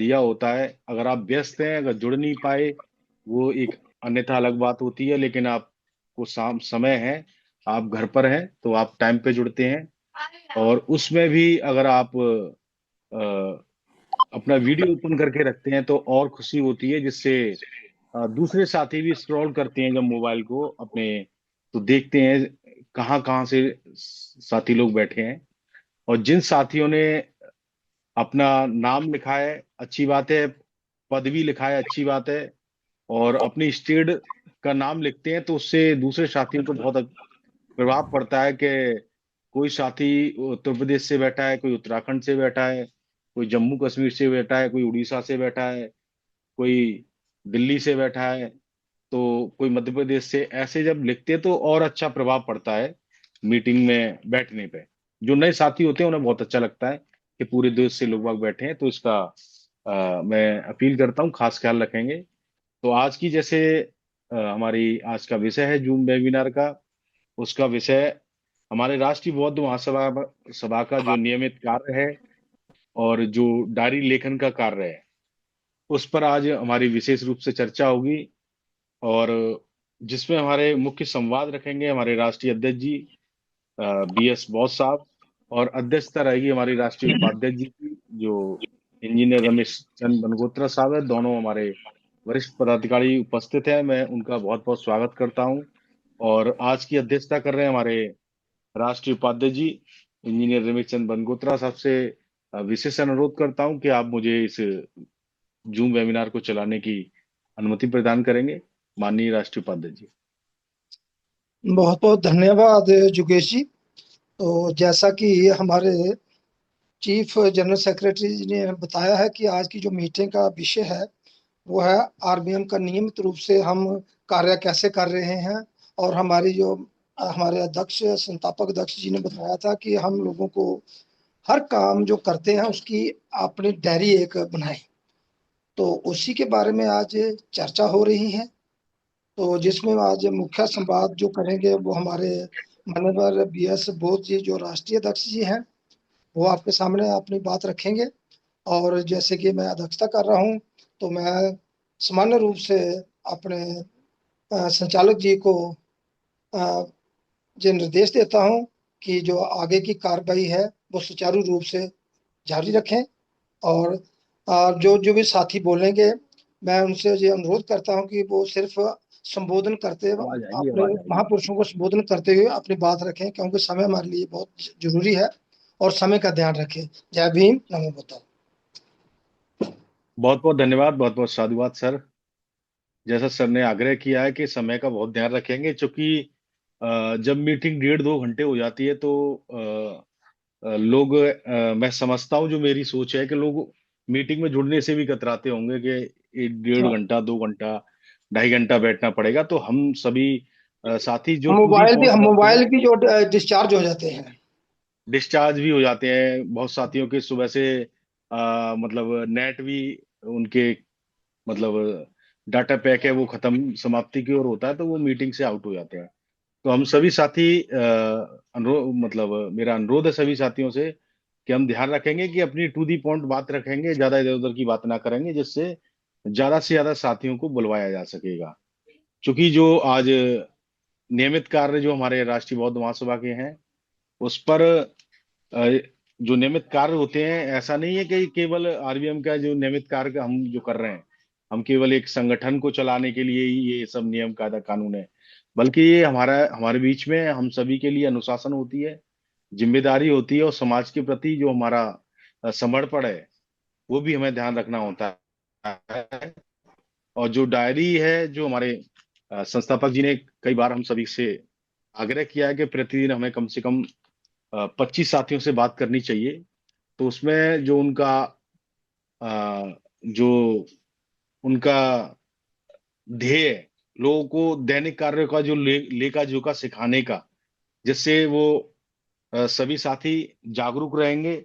दिया होता है। अगर आप व्यस्त हैं, अगर जुड़ नहीं पाए, वो एक अन्यथा अलग बात होती है, लेकिन आपको समय है, आप घर पर हैं, तो आप टाइम पे जुड़ते हैं। और उसमें भी अगर आप अपना वीडियो ओपन करके रखते हैं तो और खुशी होती है, जिससे दूसरे साथी भी स्क्रॉल करते हैं जब मोबाइल को अपने, तो देखते हैं कहाँ कहाँ से साथी लोग बैठे हैं। और जिन साथियों ने अपना नाम लिखा है, अच्छी बात है, पदवी लिखा है, अच्छी बात है, और अपनी स्टेट का नाम लिखते हैं, तो उससे दूसरे साथियों को बहुत प्रभाव पड़ता है कि कोई साथी उत्तर प्रदेश से बैठा है, कोई उत्तराखंड से बैठा है, कोई जम्मू कश्मीर से बैठा है, कोई उड़ीसा से बैठा है, कोई दिल्ली से बैठा है, तो कोई मध्य प्रदेश से। ऐसे जब लिखते हैं तो और अच्छा प्रभाव पड़ता है मीटिंग में बैठने पे। जो नए साथी होते हैं उन्हें बहुत अच्छा लगता है कि पूरे देश से लोग बाग बैठे हैं, तो इसका मैं अपील करता हूँ, खास ख्याल रखेंगे। तो आज की जैसे हमारी आज का विषय है जूम वेबिनार का, उसका विषय हमारे राष्ट्रीय बौद्ध महासभा सभा का जो नियमित कार्य है और जो डायरी लेखन का कार्य है, उस पर आज हमारी विशेष रूप से चर्चा होगी। और जिसमें हमारे मुख्य संवाद रखेंगे हमारे राष्ट्रीय अध्यक्ष जी BS बॉस साहब, और अध्यक्षता रहेगी हमारी राष्ट्रीय उपाध्यक्ष जी की, जो इंजीनियर रमेश चंद बनगोत्रा साहब है। दोनों हमारे वरिष्ठ पदाधिकारी उपस्थित हैं, मैं उनका बहुत बहुत स्वागत करता हूं। और आज की अध्यक्षता कर रहे हैं हमारे राष्ट्रीय उपाध्यक्ष जी इंजीनियर रमेश चंद बनगोत्रा साहब से विशेष अनुरोध करता हूं कि आप मुझे इस जूम वेबिनार को चलाने की अनुमति प्रदान करेंगे, माननीय राष्ट्रीय उपाध्यक्ष जी। बहुत बहुत धन्यवाद जुगेश जी। तो जैसा कि हमारे चीफ जनरल सेक्रेटरी जी ने बताया है कि आज की जो मीटिंग का विषय है वो है आरबीएम का नियमित रूप से हम कार्य कैसे कर रहे हैं। और हमारी जो हमारे अध्यक्ष संस्थापक अध्यक्ष जी ने बताया था कि हम लोगों को हर काम जो करते हैं उसकी अपनी डायरी एक बनाएं। तो उसी के बारे में आज चर्चा हो रही है। तो जिसमें आज मुख्य संवाद जो करेंगे वो हमारे माननीय BS बोस जी जो राष्ट्रीय अध्यक्ष जी हैं, वो आपके सामने अपनी बात रखेंगे। और जैसे कि मैं अध्यक्षता कर रहा हूँ तो मैं सामान्य रूप से अपने संचालक जी को अ, जो निर्देश देता हूँ कि जो आगे की कार्रवाई है वो सुचारू रूप से जारी रखें। और जो जो भी साथी बोलेंगे मैं उनसे ये अनुरोध करता हूँ कि वो सिर्फ संबोधन करते आवाज आएगी, अपने आवाज आएगी। महापुरुषों को संबोधन करते हुए अपनी बात रखें, क्योंकि समय हमारे लिए बहुत जरूरी है। और समय का ध्यान रखें। जय भीम, नमो बुद्धाय। बहुत बहुत धन्यवाद, बहुत बहुत साधुवाद सर। जैसा सर ने आग्रह किया है कि समय का बहुत ध्यान रखेंगे, क्योंकि जब मीटिंग 1.5 2 घंटे हो जाती है तो लोग, मैं समझता हूँ, जो मेरी सोच है कि लोग मीटिंग में जुड़ने से भी कतराते होंगे कि एक 1.5 घंटा 2 घंटा 2.5 घंटा बैठना पड़ेगा। तो हम सभी साथी जो टू दी पॉइंट बैठते हैं, मोबाइल भी जो डिस्चार्ज हो जाते हैं। डिस्चार्ज भी हो जाते हैं। बहुत साथियों के सुबह से मतलब नेट भी उनके, मतलब डाटा पैक है वो खत्म, समाप्ति की ओर होता है, तो वो मीटिंग से आउट हो जाते हैं। तो हम सभी साथी अनुरोध, मतलब मेरा अनुरोध है सभी साथियों से कि हम ध्यान रखेंगे कि अपनी टू दी पॉइंट बात रखेंगे, ज्यादा इधर उधर की बात ना करेंगे, जिससे ज्यादा से ज्यादा साथियों को बुलवाया जा सकेगा। क्योंकि जो आज नियमित कार्य जो हमारे राष्ट्रीय बौद्ध महासभा के हैं, उस पर अ, जो नियमित कार्य होते हैं, ऐसा नहीं है कि केवल RBM का जो नियमित कार्य का हम जो कर रहे हैं, हम केवल एक संगठन को चलाने के लिए ही ये सब नियम कायदा कानून है, बल्कि ये हमारे बीच में हम सभी के लिए अनुशासन होती है, जिम्मेदारी होती है, और समाज के प्रति जो हमारा समर्पण है, वो भी हमें ध्यान रखना होता है। और जो डायरी है, जो हमारे संस्थापक जी ने कई बार हम सभी से आग्रह किया है कि प्रतिदिन हमें कम से कम 25 साथियों से बात करनी चाहिए। तो उसमें जो उनका जो उनका ध्येय है, लोगों को दैनिक कार्यों का जो लेखा जोखा सिखाने का, जिससे वो सभी साथी जागरूक रहेंगे।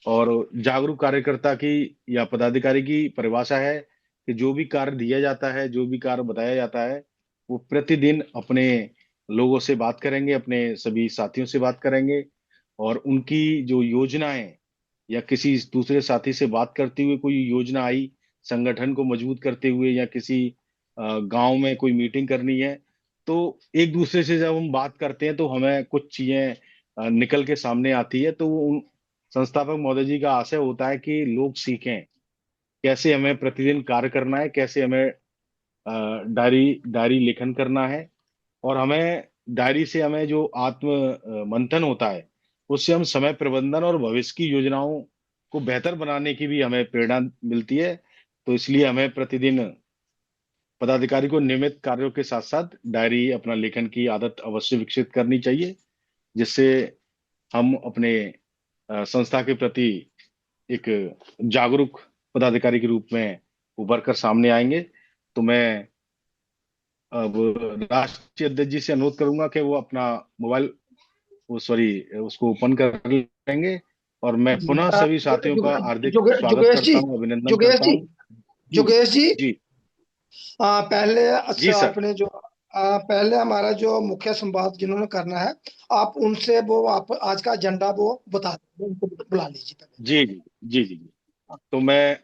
और जागरूक कार्यकर्ता की या पदाधिकारी की परिभाषा है कि जो भी कार्य दिया जाता है, जो भी कार्य बताया जाता है, वो प्रतिदिन अपने लोगों से बात करेंगे, अपने सभी साथियों से बात करेंगे, और उनकी जो योजनाएं या किसी दूसरे साथी से बात करते हुए कोई योजना आई संगठन को मजबूत करते हुए, या किसी गांव में कोई मीटिंग करनी है, तो एक दूसरे से जब हम बात करते हैं तो हमें कुछ चीजें निकल के सामने आती है। तो उन संस्थापक महोदय जी का आशय होता है कि लोग सीखें कैसे हमें प्रतिदिन कार्य करना है, कैसे हमें डायरी डायरी लेखन करना है, और हमें डायरी से हमें जो आत्म मंथन होता है उससे हम समय प्रबंधन और भविष्य की योजनाओं को बेहतर बनाने की भी हमें प्रेरणा मिलती है। तो इसलिए हमें प्रतिदिन पदाधिकारी को नियमित कार्यों के साथ साथ डायरी अपना लेखन की आदत अवश्य विकसित करनी चाहिए, जिससे हम अपने संस्था के प्रति एक जागरूक पदाधिकारी के रूप में उभर कर सामने आएंगे। तो मैं अब राष्ट्रीय अध्यक्ष जी से अनुरोध करूंगा कि वो अपना मोबाइल, वो सॉरी, उसको ओपन कर लेंगे, और मैं पुनः सभी साथियों का हार्दिक स्वागत जुगेश जी, करता हूँ, अभिनंदन जुगेश करता जी, हूँ। जी। जुगेश जी, जी। पहले जी अच्छा सर। आपने जो पहले हमारा जो मुख्य संवाद जिन्होंने करना है, आप उनसे वो आप आज का एजेंडा वो बता दें, उनको बुला लीजिए पहले। जी जी जी जी। तो मैं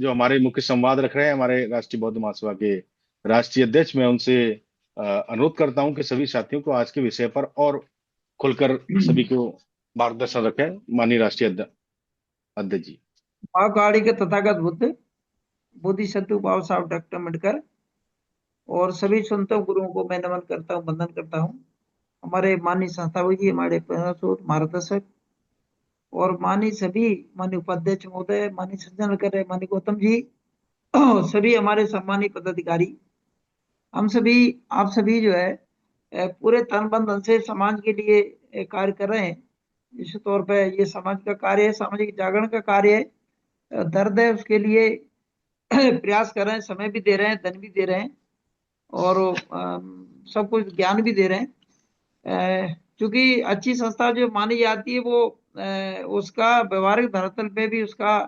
जो हमारे मुख्य संवाद रख रहे हैं, हमारे राष्ट्रीय बौद्ध महासभा के राष्ट्रीय अध्यक्ष, मैं उनसे अनुरोध करता हूं कि सभी साथियों को आज के विषय पर और खुलकर सभी को मार्गदर्शन रखें। माननीय राष्ट्रीय अध्यक्ष जी। महाकाली के तथागत बुद्ध बोधिसत्व बाबा साहब डॉक्टर अम्बेडकर और सभी संतों गुरुओं को मैं नमन करता हूँ, वंदन करता हूँ। हमारे माननीय संस्थापक जी, हमारे मार्गदर्शक और माननीय सभी माननीय उपाध्यक्ष महोदय, माननीय सज्जन कर रहे माननीय गौतम जी, सभी हमारे सम्मानित पदाधिकारी, हम सभी आप सभी जो है पूरे तन मन धन से समाज के लिए कार्य कर रहे हैं। निश्चित तौर पे ये समाज का कार्य है, सामाजिक जागरण का कार्य है, दर्द है, उसके लिए प्रयास कर रहे हैं, समय भी दे रहे हैं, धन भी दे रहे हैं और सब कुछ ज्ञान भी दे रहे हैं। क्योंकि अच्छी संस्था जो मानी जाती है वो उसका व्यवहारिक धरातल पे भी उसका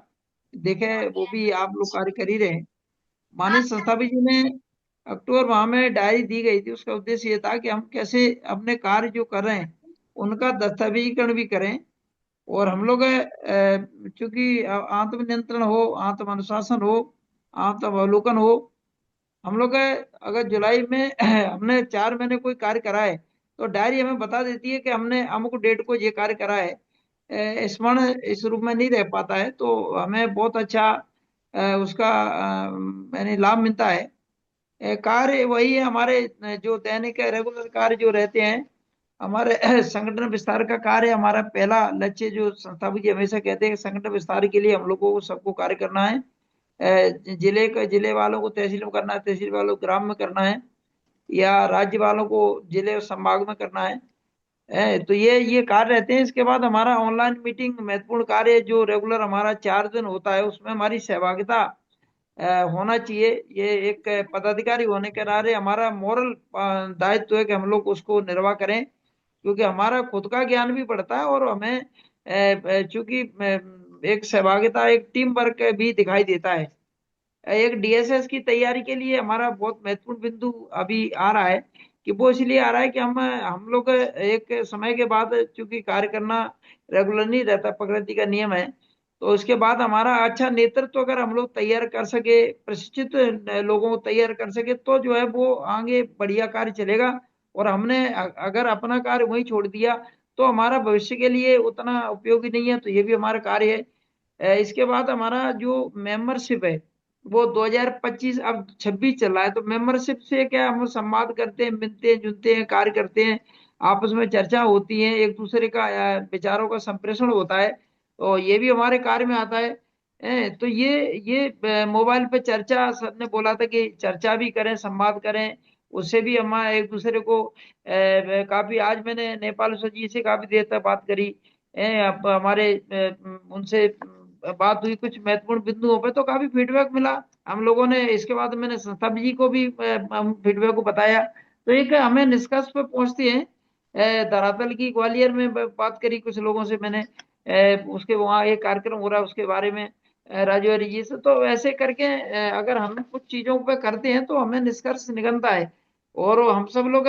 देखे, वो भी आप लोग कार्य कर ही रहे हैं। माननीय संस्थापक जी ने अक्टूबर माह में डायरी दी गई थी, उसका उद्देश्य ये था कि हम कैसे अपने कार्य जो कर रहे हैं उनका दस्तावेजीकरण भी करें और हम लोग चूंकि आत्म नियंत्रण हो, आत्म अनुशासन हो, आत्म अवलोकन हो, हम लोग अगर जुलाई में हमने 4 महीने कोई कार्य करा है तो डायरी हमें बता देती है कि हमने अमुक डेट को ये कार्य करा है। स्मरण इस रूप में नहीं रह पाता है, तो हमें बहुत अच्छा उसका यानी लाभ मिलता है। कार्य वही है हमारे जो दैनिक रेगुलर कार्य जो रहते हैं, हमारे संगठन विस्तार का कार्य हमारा पहला लक्ष्य, जो संस्थापक जी हमेशा कहते हैं कि संगठन विस्तार के लिए हम लोगों को सबको कार्य करना है। जिले वालों को तहसील में करना है, तहसील वालों को ग्राम में करना है, या राज्य वालों को जिले और संभाग में करना है। तो ये कार्य रहते हैं। इसके बाद हमारा ऑनलाइन मीटिंग महत्वपूर्ण कार्य जो रेगुलर हमारा 4 दिन होता है, उसमें हमारी सहभागिता होना चाहिए। ये एक पदाधिकारी होने के नाते हमारा मोरल दायित्व है कि हम लोग उसको निर्वाह करें, क्योंकि हमारा खुद का ज्ञान भी बढ़ता है और हमें चूंकि एक सहभागिता, एक टीम वर्क भी दिखाई देता है। एक डीएसएस की तैयारी के लिए हमारा बहुत महत्वपूर्ण बिंदु अभी आ रहा है, कि वो इसलिए आ रहा है कि हम लोग एक समय के बाद, चूंकि कार्य करना रेगुलर नहीं रहता, प्रकृति का नियम है, तो उसके बाद हमारा अच्छा नेतृत्व अगर हम लोग तैयार कर सके, प्रशिक्षित लोगों को तैयार कर सके, तो जो है वो आगे बढ़िया कार्य चलेगा। और हमने अगर अपना कार्य वहीं छोड़ दिया तो हमारा भविष्य के लिए उतना उपयोगी नहीं है। तो ये भी हमारा कार्य है। इसके बाद हमारा जो मेंबरशिप है वो 2025, अब 26 चल रहा है, तो मेंबरशिप से क्या हम संवाद करते हैं, मिलते हैं, जुलते हैं, कार्य करते हैं, आपस में चर्चा होती है, एक दूसरे का विचारों का संप्रेषण होता है, तो ये भी हमारे कार्य में आता है। तो ये मोबाइल पे चर्चा, सबने बोला था कि चर्चा भी करें, संवाद करें, उससे भी हम एक दूसरे को काफी, आज मैंने नेपाल जी से काफी देर तक बात करी। अब हमारे उनसे बात हुई कुछ महत्वपूर्ण बिंदुओं पे, तो काफी फीडबैक मिला हम लोगों ने। इसके बाद मैंने संस्थापक जी को भी हम फीडबैक को बताया, तो एक हमें निष्कर्ष पे पहुंचते हैं। धरातल की ग्वालियर में बात करी कुछ लोगों से मैंने, उसके वहाँ एक कार्यक्रम हो रहा है उसके बारे में राजौरी जी से, तो ऐसे करके अगर हम कुछ चीजों पे करते हैं तो हमें निष्कर्ष निकलता है, और हम सब लोग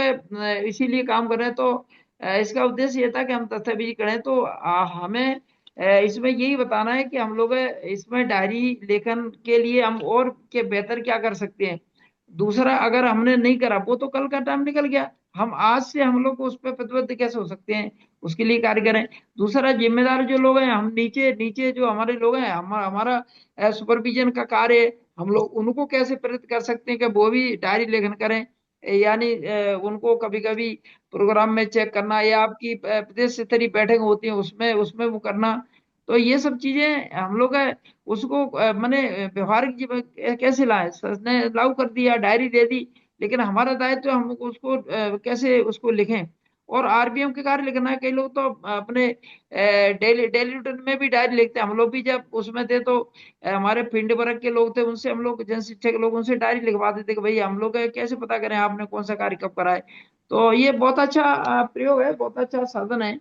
इसीलिए काम कर रहे हैं। तो इसका उद्देश्य ये था कि हम तथ्यबीज करें, तो हमें इसमें यही बताना है कि हम लोग इसमें डायरी लेखन के लिए हम और के बेहतर क्या कर सकते हैं। दूसरा, अगर हमने नहीं करा वो तो कल का टाइम निकल गया, हम आज से हम लोग उस पर प्रतिबद्ध कैसे हो सकते हैं, उसके लिए कार्य करें। दूसरा, जिम्मेदार जो लोग हैं, हम नीचे नीचे जो हमारे लोग हैं, हमारा सुपरविजन का कार्य है, हम लोग उनको कैसे प्रेरित कर सकते हैं कि वो भी डायरी लेखन करें। यानी उनको कभी कभी प्रोग्राम में चेक करना, या आपकी प्रदेश स्तरीय बैठक होती है उसमें उसमें वो करना। तो ये सब चीजें हम लोग उसको मैंने व्यवहारिक जीवन कैसे लाए, सर ने लागू कर दिया, डायरी दे दी, लेकिन हमारा दायित्व हम उसको कैसे उसको लिखें। और आरबीएम के कार्य लिखना है, कई लोग तो अपने डेली डेली रूटीन में भी डायरी लिखते हैं। हम लोग भी जब उसमें थे तो हमारे फील्ड वर्क के लोग थे, उनसे हम लोग जन शिक्षा के लोग उनसे डायरी लिखवाते थे कि भाई हम लोग कैसे पता करें आपने कौन सा कार्य कब करा है। तो ये बहुत अच्छा प्रयोग है, बहुत अच्छा साधन है,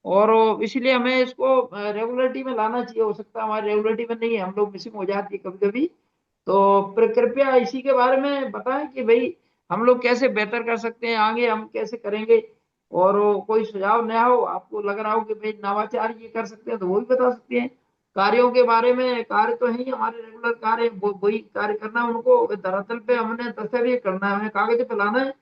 और इसलिए हमें इसको रेगुलरिटी में लाना चाहिए। हो सकता है हमारे रेगुलरिटी में नहीं है, हम लोग मिसिंग हो जाती है कभी कभी। तो कृपया इसी के बारे में बताएं कि भाई हम लोग कैसे बेहतर कर सकते हैं, आगे हम कैसे करेंगे। और कोई सुझाव नया हो, आपको लग रहा हो कि भाई नवाचार ये कर सकते हैं, तो वो भी बता सकते हैं। कार्यों के बारे में, कार्य तो है ही हमारे रेगुलर कार्य, वही कार्य करना है उनको, धरातल पे हमने दस्तावेज करना है, हमें कागज पे लाना है।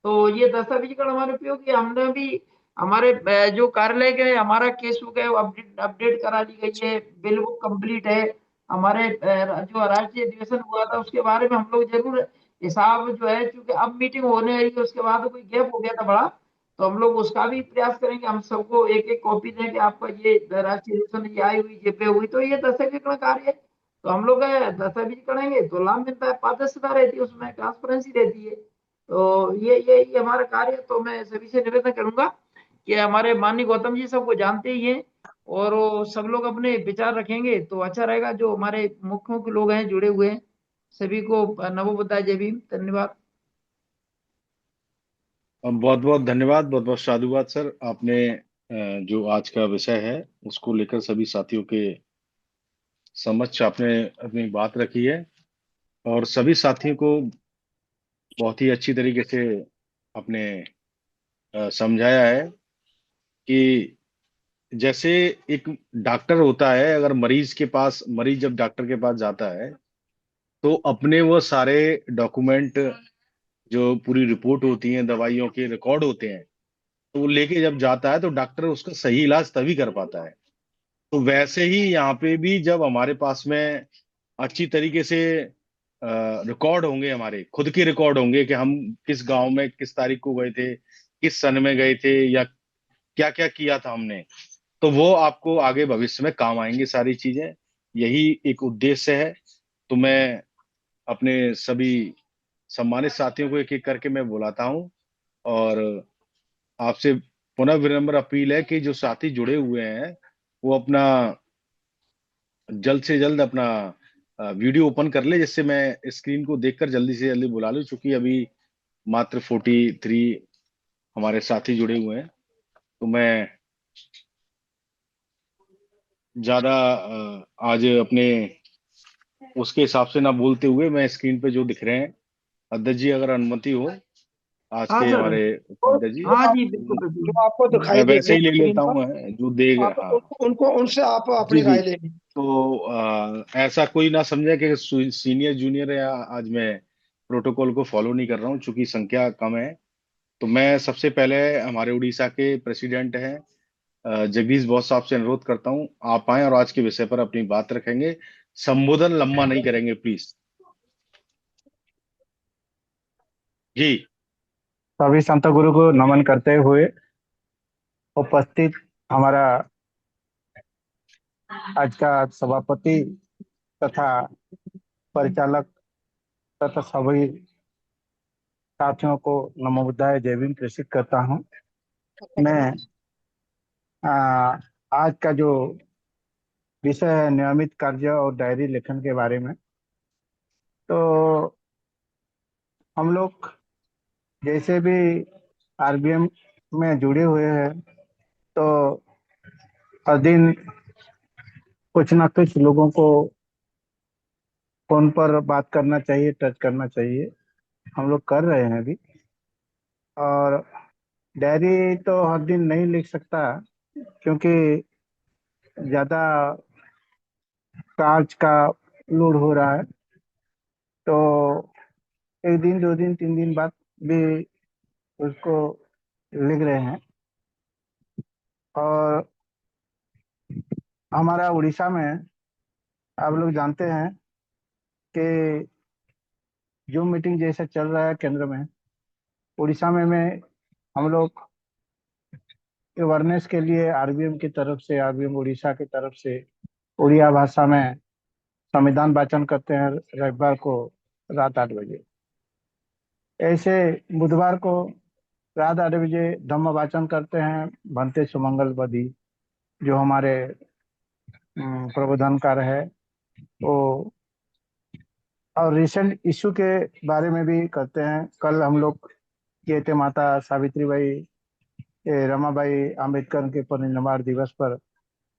तो ये दस्तावेजीकरण हमारे उपयोग है। हमने भी हमारे जो कार्यालय के हमारा केस बुक है वो अपडेट अपडेट करा ली गई है, बिल बुक कंप्लीट है। हमारे जो राष्ट्रीय अधिवेशन हुआ था उसके बारे में हम लोग जरूर हिसाब जो है, क्योंकि अब मीटिंग होने रही है, उसके बाद कोई गैप हो गया था बड़ा, तो हम लोग उसका भी प्रयास करेंगे। हम सबको एक एक कॉपी दें कि आपका ये राष्ट्रीय अधिवेशन ये आई हुई, ये पे हुई, तो ये दस्तावेजीकरण कार्य है। तो हम लोग दस्तावेज करेंगे तो लाभ मिलता है, पारदर्शिता रहती है, उसमें ट्रांसपेरेंसी रहती है। तो ये हमारा कार्य है। तो मैं सभी से निवेदन करूंगा कि हमारे माननीय गौतम जी सबको जानते ही हैं, और वो सब लोग अपने विचार रखेंगे तो अच्छा रहेगा। जो हमारे मुख्य मुख्य लोग हैं जुड़े हुए हैं, सभी को नमो बुद्धाय, जय भीम, धन्यवाद। बहुत बहुत धन्यवाद, बहुत बहुत साधुवाद सर। आपने जो आज का विषय है उसको लेकर सभी साथियों के समक्ष आपने अपनी बात रखी है, और सभी साथियों को बहुत ही अच्छी तरीके से आपने समझाया है कि जैसे एक डॉक्टर होता है, अगर मरीज जब डॉक्टर के पास जाता है तो अपने वो सारे डॉक्यूमेंट, जो पूरी रिपोर्ट होती है, दवाइयों के रिकॉर्ड होते हैं, तो वो लेके जब जाता है तो डॉक्टर उसका सही इलाज तभी कर पाता है। तो वैसे ही यहाँ पे भी जब हमारे पास में अच्छी तरीके से रिकॉर्ड होंगे, हमारे खुद के रिकॉर्ड होंगे कि हम किस गांव में किस तारीख को गए थे, किस सन में गए थे, या क्या क्या किया था हमने, तो वो आपको आगे भविष्य में काम आएंगे सारी चीजें। यही एक उद्देश्य है। तो मैं अपने सभी सम्मानित साथियों को एक एक करके मैं बुलाता हूँ, और आपसे पुनः विनम्र अपील है कि जो साथी जुड़े हुए हैं वो अपना जल्द से जल्द अपना वीडियो ओपन कर ले, जिससे मैं स्क्रीन को देखकर जल्दी से जल्दी बुला लूं, क्योंकि अभी मात्र 43 हमारे साथी जुड़े हुए हैं। तो मैं ज्यादा आज अपने उसके हिसाब से ना बोलते हुए, मैं स्क्रीन पे जो दिख रहे हैं, अध्यक्ष जी अगर अनुमति हो, आज हाँ के सर। हमारे तो अध्यक्ष जी, हाँ जी, बिल्कुल जो बिल्कुल। आपको मैं दिखाई वैसे देंगे ही ले स्क्रीन लेता हूँ, पर, मैं जो देख, आप हाँ। उनको उनसे आप जी अपनी जी। राय ले लीजिए। तो ऐसा कोई ना समझे कि सीनियर जूनियर है, आज मैं प्रोटोकॉल को फॉलो नहीं कर रहा हूँ, चूंकि संख्या कम है। तो मैं सबसे पहले हमारे उड़ीसा के प्रेसिडेंट हैं जगदीश बोस साहब से अनुरोध करता हूँ, आप आए और आज के विषय पर अपनी बात रखेंगे। संबोधन लंबा नहीं करेंगे प्लीज। जी। सभी संत गुरु को नमन करते हुए उपस्थित हमारा आज का सभापति तथा परिचालक तथा सभी साथियों को नमो बुद्धाय जय भीम प्रेषित करता हूं। मैं आ, आज का जो विषय है नियमित कार्य और डायरी लेखन के बारे में, तो हम लोग जैसे भी आरबीएम में जुड़े हुए हैं, तो हर दिन कुछ ना कुछ लोगों को फोन पर बात करना चाहिए, टच करना चाहिए। हम लोग कर रहे हैं अभी। और डायरी तो हर दिन नहीं लिख सकता, क्योंकि ज्यादा कांच का लोड हो रहा है, तो एक दिन 2 दिन 3 दिन बाद भी उसको लिख रहे हैं। और हमारा उड़ीसा में आप लोग जानते हैं कि जो मीटिंग जैसा चल रहा है केंद्र में, उड़ीसा में हम लोग अवेयरनेस के लिए आरबीएम की तरफ से, आरबीएम उड़ीसा की तरफ से उड़िया भाषा में संविधान वाचन करते हैं रविवार को रात 8 बजे। ऐसे बुधवार को रात 8 बजे धम्म वाचन करते हैं भंते सुमंगल बदी, जो हमारे प्रबोधनकार है वो। और रिसेंट इशू के बारे में भी करते हैं। कल हम लोग किए थे माता सावित्रीबाई रमाबाई आम्बेडकर के परिनिर्वाण दिवस पर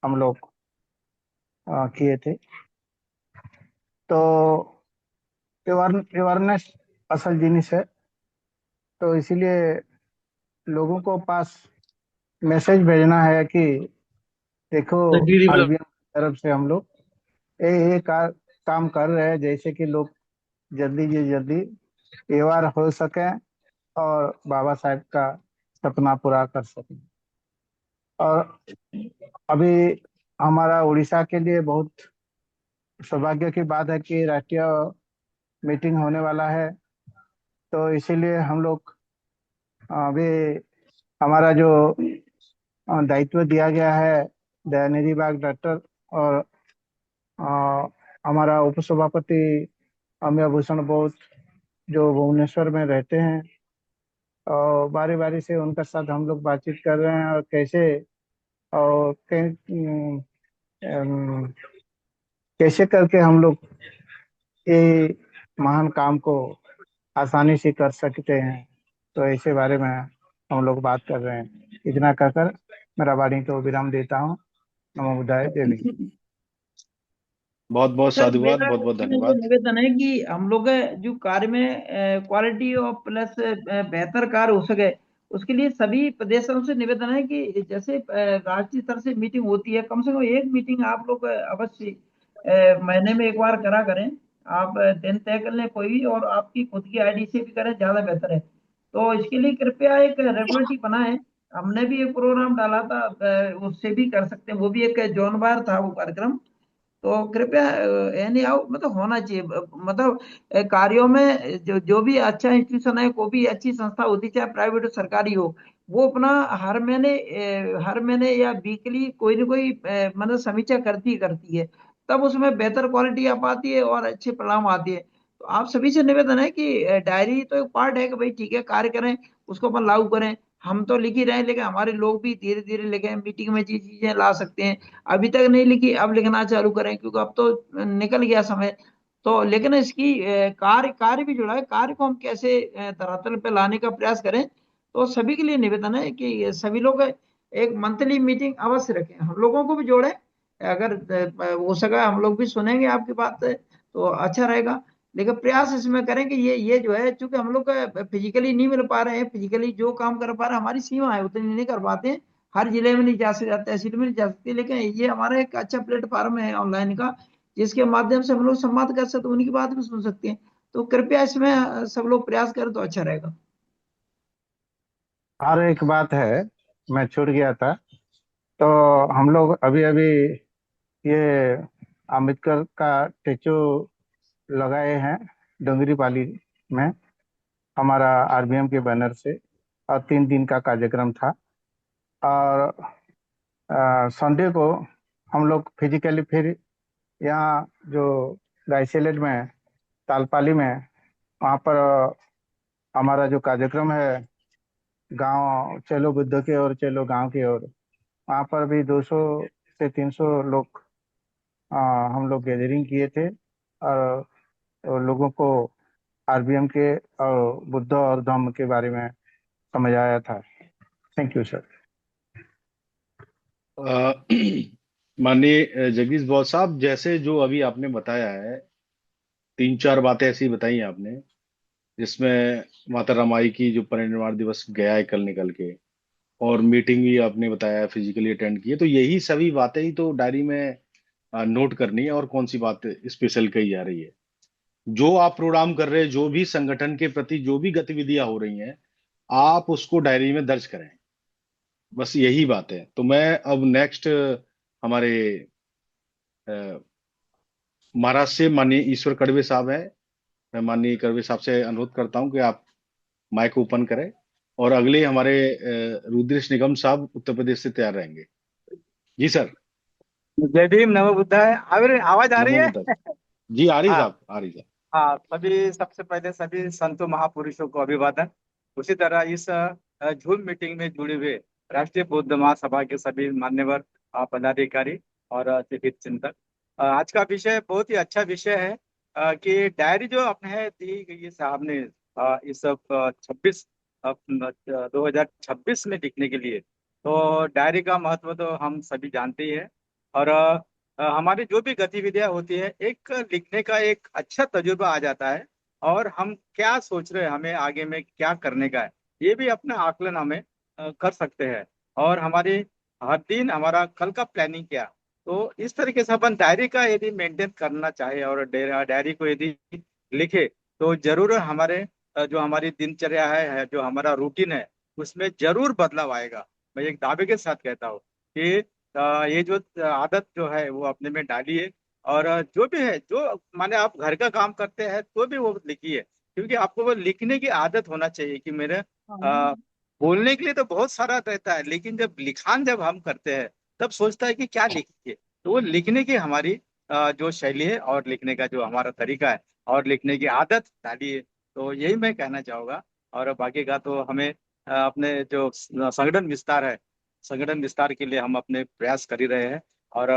हम लोग किए थे। तो अवेयरनेस असल जिनिस है, तो इसीलिए लोगों को पास मैसेज भेजना है कि देखो, आरबीएम की तरफ से हम लोग ये काम कर रहे हैं, जैसे कि लोग जल्दी से जल्दी व्यवहार हो सके और बाबा साहेब का सपना पूरा कर सकें। और अभी हमारा उड़ीसा के लिए बहुत सौभाग्य की बात है कि राष्ट्रीय मीटिंग होने वाला है। तो इसीलिए हम लोग अभी हमारा जो दायित्व दिया गया है दयानिधि बाग डॉक्टर और अ, हमारा उपसभापति अमिय भूषण बोस जो भुवनेश्वर में रहते हैं, और बारी बारी से उनके साथ हम लोग बातचीत कर रहे हैं और कैसे और अम, कैसे करके हम लोग ये महान काम को आसानी से कर सकते हैं। तो ऐसे बारे में हम लोग बात कर रहे हैं। इतना कहकर मेरा वाणी को विराम देता हूँ। नमो बुद्धाय, जय भीम। बहुत बहुत सर साधुवाद, मेरा बहुत बहुत इसमें जो धन्यवाद। निवेदन है कि हम लोग जो कार्य में क्वालिटी और प्लस बेहतर कार्य हो सके, उसके लिए सभी प्रदेशों से निवेदन है कि जैसे राष्ट्रीय स्तर से मीटिंग होती है, कम से कम एक मीटिंग आप लोग अवश्य महीने में एक बार करा करें। आप दिन तय कर लें कोई भी, और आपकी खुद की आईडी से भी करें, ज्यादा बेहतर है। तो इसके लिए कृपया एक रेगुलेटरी बनाएं। हमने भी एक प्रोग्राम डाला था, उससे भी कर सकते हैं, वो भी एक जौनवार था वो कार्यक्रम। तो कृपया एनी हाउ मतलब होना चाहिए, मतलब कार्यों में जो भी अच्छा इंस्टीट्यूशन है, कोई भी अच्छी संस्था होती, चाहे प्राइवेट हो सरकारी हो, वो अपना हर महीने या वीकली कोई ना कोई मतलब समीक्षा करती है। तब उसमें बेहतर क्वालिटी आ पाती है और अच्छे परिणाम आते हैं। तो आप सभी से निवेदन है कि डायरी तो एक पार्ट है कि भाई ठीक है कार्य करें, उसको अपन लागू करें। हम तो लिख ही रहे हैं, लेकिन हमारे लोग भी धीरे धीरे लिखें, मीटिंग में जी चीजें ला सकते हैं। अभी तक नहीं लिखी, अब लिखना चालू करें, क्योंकि अब तो निकल गया समय। तो लेकिन इसकी कार्य कार्य भी जुड़ा है, कार्य को हम कैसे धरातल पे लाने का प्रयास करें। तो सभी के लिए निवेदन है कि सभी लोग एक मंथली मीटिंग अवश्य रखें, हम लोगों को भी जोड़ें। अगर हो सका हम लोग भी सुनेंगे आपकी बात, तो अच्छा रहेगा। लेकिन प्रयास इसमें करें कि ये जो है, चूंकि हम लोग फिजिकली नहीं मिल पा रहे हैं, फिजिकली जो काम कर पा रहे हैं, हमारी सीमा है, उतनी नहीं कर पाते हैं। हर जिले में नहीं जा सकते, तहसील में नहीं जा सकते, लेकिन ये हमारा एक अच्छा प्लेटफॉर्म है ऑनलाइन का, जिसके माध्यम से हम लोग संवाद कर सकते हैं, उनकी बात भी सुन सकते हैं। तो कृपया इसमें सब लोग प्रयास करें तो अच्छा रहेगा। और एक बात है, मैं छूट गया था। तो हम लोग अभी अभी ये अम्बेडकर का स्टेचू लगाए हैं डोंगरी पाली में, हमारा आरबीएम के बैनर से। और 3 दिन का कार्यक्रम था। और संडे को हम लोग फिजिकली फिर यहाँ जो गाइसेलेट में तालपाली में, वहाँ पर हमारा जो कार्यक्रम है गांव चलो बुद्ध के ओर चलो गांव की ओर, वहाँ पर भी 200 से 300 लोग अ, हम लोग गैदरिंग किए थे। और लोगों को आरबीएम के और बुद्ध और धम्म के बारे में समझाया था। Thank you sir. अ, माननीय जगदीश बॉस साहब, जैसे जो अभी आपने बताया है, तीन चार बातें ऐसी बताई आपने, जिसमें माता रामाई की जो परिनिर्वाण दिवस गया है कल निकल के, और मीटिंग भी आपने बताया फिजिकली अटेंड की है, तो यही सभी बातें ही तो डायरी में नोट करनी है। और कौन सी बात स्पेशल कही जा रही है? जो आप प्रोग्राम कर रहे हैं, जो भी संगठन के प्रति जो भी गतिविधियां हो रही हैं, आप उसको डायरी में दर्ज करें। बस यही बात है। तो मैं अब नेक्स्ट हमारे अ, महाराष्ट्र से माननीय ईश्वर कड़वे साहब हैं। मैं माननीय कड़वे साहब से अनुरोध करता हूं कि आप माइक ओपन करें, और अगले हमारे रुद्रेश निगम साहब उत्तर प्रदेश से तैयार रहेंगे। जी सर। जय भीम, नमो बुद्धाय। आवाज आ रही नमो है? बुद्धाय। जी आ रही हाँ। साहब, आ रही साहब। हाँ, सबसे पहले सभी संतों महापुरुषों को अभिवादन। उसी तरह इस जूम मीटिंग में जुड़े हुए राष्ट्रीय बौद्ध महासभा के सभी मान्यवर पदाधिकारी और सभी चिंतक। आज का विषय बहुत ही अच्छा विषय है, कि डायरी जो अपने दी गई है साहब ने इस 2026 में लिखने के लिए। तो डायरी का महत्व तो हम सभी जानते ही है। और हमारी जो भी गतिविधियां होती है, एक लिखने का एक अच्छा तजुर्बा आ जाता है। और हम क्या सोच रहे हैं, हमें आगे में क्या करने का है, ये भी अपना आकलन हमें कर सकते हैं। और हमारी हर दिन हमारा कल का प्लानिंग क्या, तो इस तरीके से अपन डायरी का यदि मेंटेन करना चाहे और डायरी को यदि लिखे, तो जरूर हमारे जो हमारी दिनचर्या है, जो हमारा रूटीन है, उसमें जरूर बदलाव आएगा। मैं एक दावे के साथ कहता हूँ कि ये जो आदत जो है वो अपने में डालिए। और जो भी है, जो माने आप घर का काम करते हैं तो भी वो लिखिए, क्योंकि आपको वो लिखने की आदत होना चाहिए। कि मेरे बोलने के लिए तो बहुत सारा रहता है, लेकिन जब लिखान जब हम करते हैं तब सोचता है कि क्या लिखिए। तो वो लिखने की हमारी जो शैली है और लिखने का जो हमारा तरीका है और लिखने की आदत डालिए। तो यही मैं कहना चाहूंगा। और बाकी का तो हमें अपने जो संगठन विस्तार के लिए हम अपने प्रयास कर ही रहे हैं। और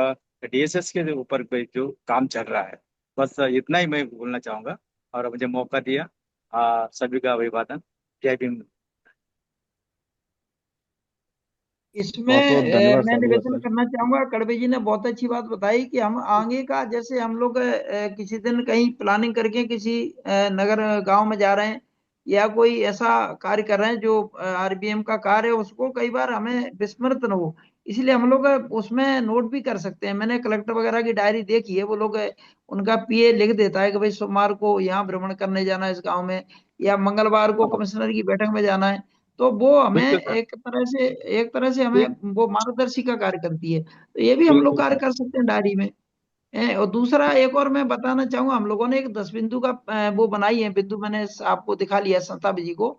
डीएसएस के ऊपर कोई जो काम चल रहा है, बस इतना ही मैं बोलना चाहूंगा। और मुझे मौका दिया, सभी का अभिवादन। जय भीम। इसमें बहुत बहुत धन्यवाद मैं साधुवाद निवेदन सर। करना चाहूंगा, कड़वे जी ने बहुत अच्छी बात बताई कि हम आगे का, जैसे हम लोग किसी दिन कहीं प्लानिंग करके किसी नगर गांव में जा रहे हैं या कोई ऐसा कार्य कर रहे हैं जो आरबीएम का कार्य है, उसको कई बार हमें विस्मृत न हो, इसलिए हम लोग उसमें नोट भी कर सकते हैं। मैंने कलेक्टर वगैरह की डायरी देखी है, वो लोग उनका पीए लिख देता है कि भाई सोमवार को यहाँ भ्रमण करने जाना है इस गाँव में, या मंगलवार को हाँ, कमिश्नर की बैठक में जाना है। तो वो हमें बिल्कुल सर। एक तरह से हमें वो मार्गदर्शी का कार्य करती है। तो ये भी हम लोग बिल्कुल कार्य सर। कर सकते हैं डायरी में। और दूसरा एक और मैं बताना चाहूंगा, हम लोगों ने एक 10 बिंदु का वो बनाई है बिंदु, मैंने आपको दिखा लिया संस्था जी को।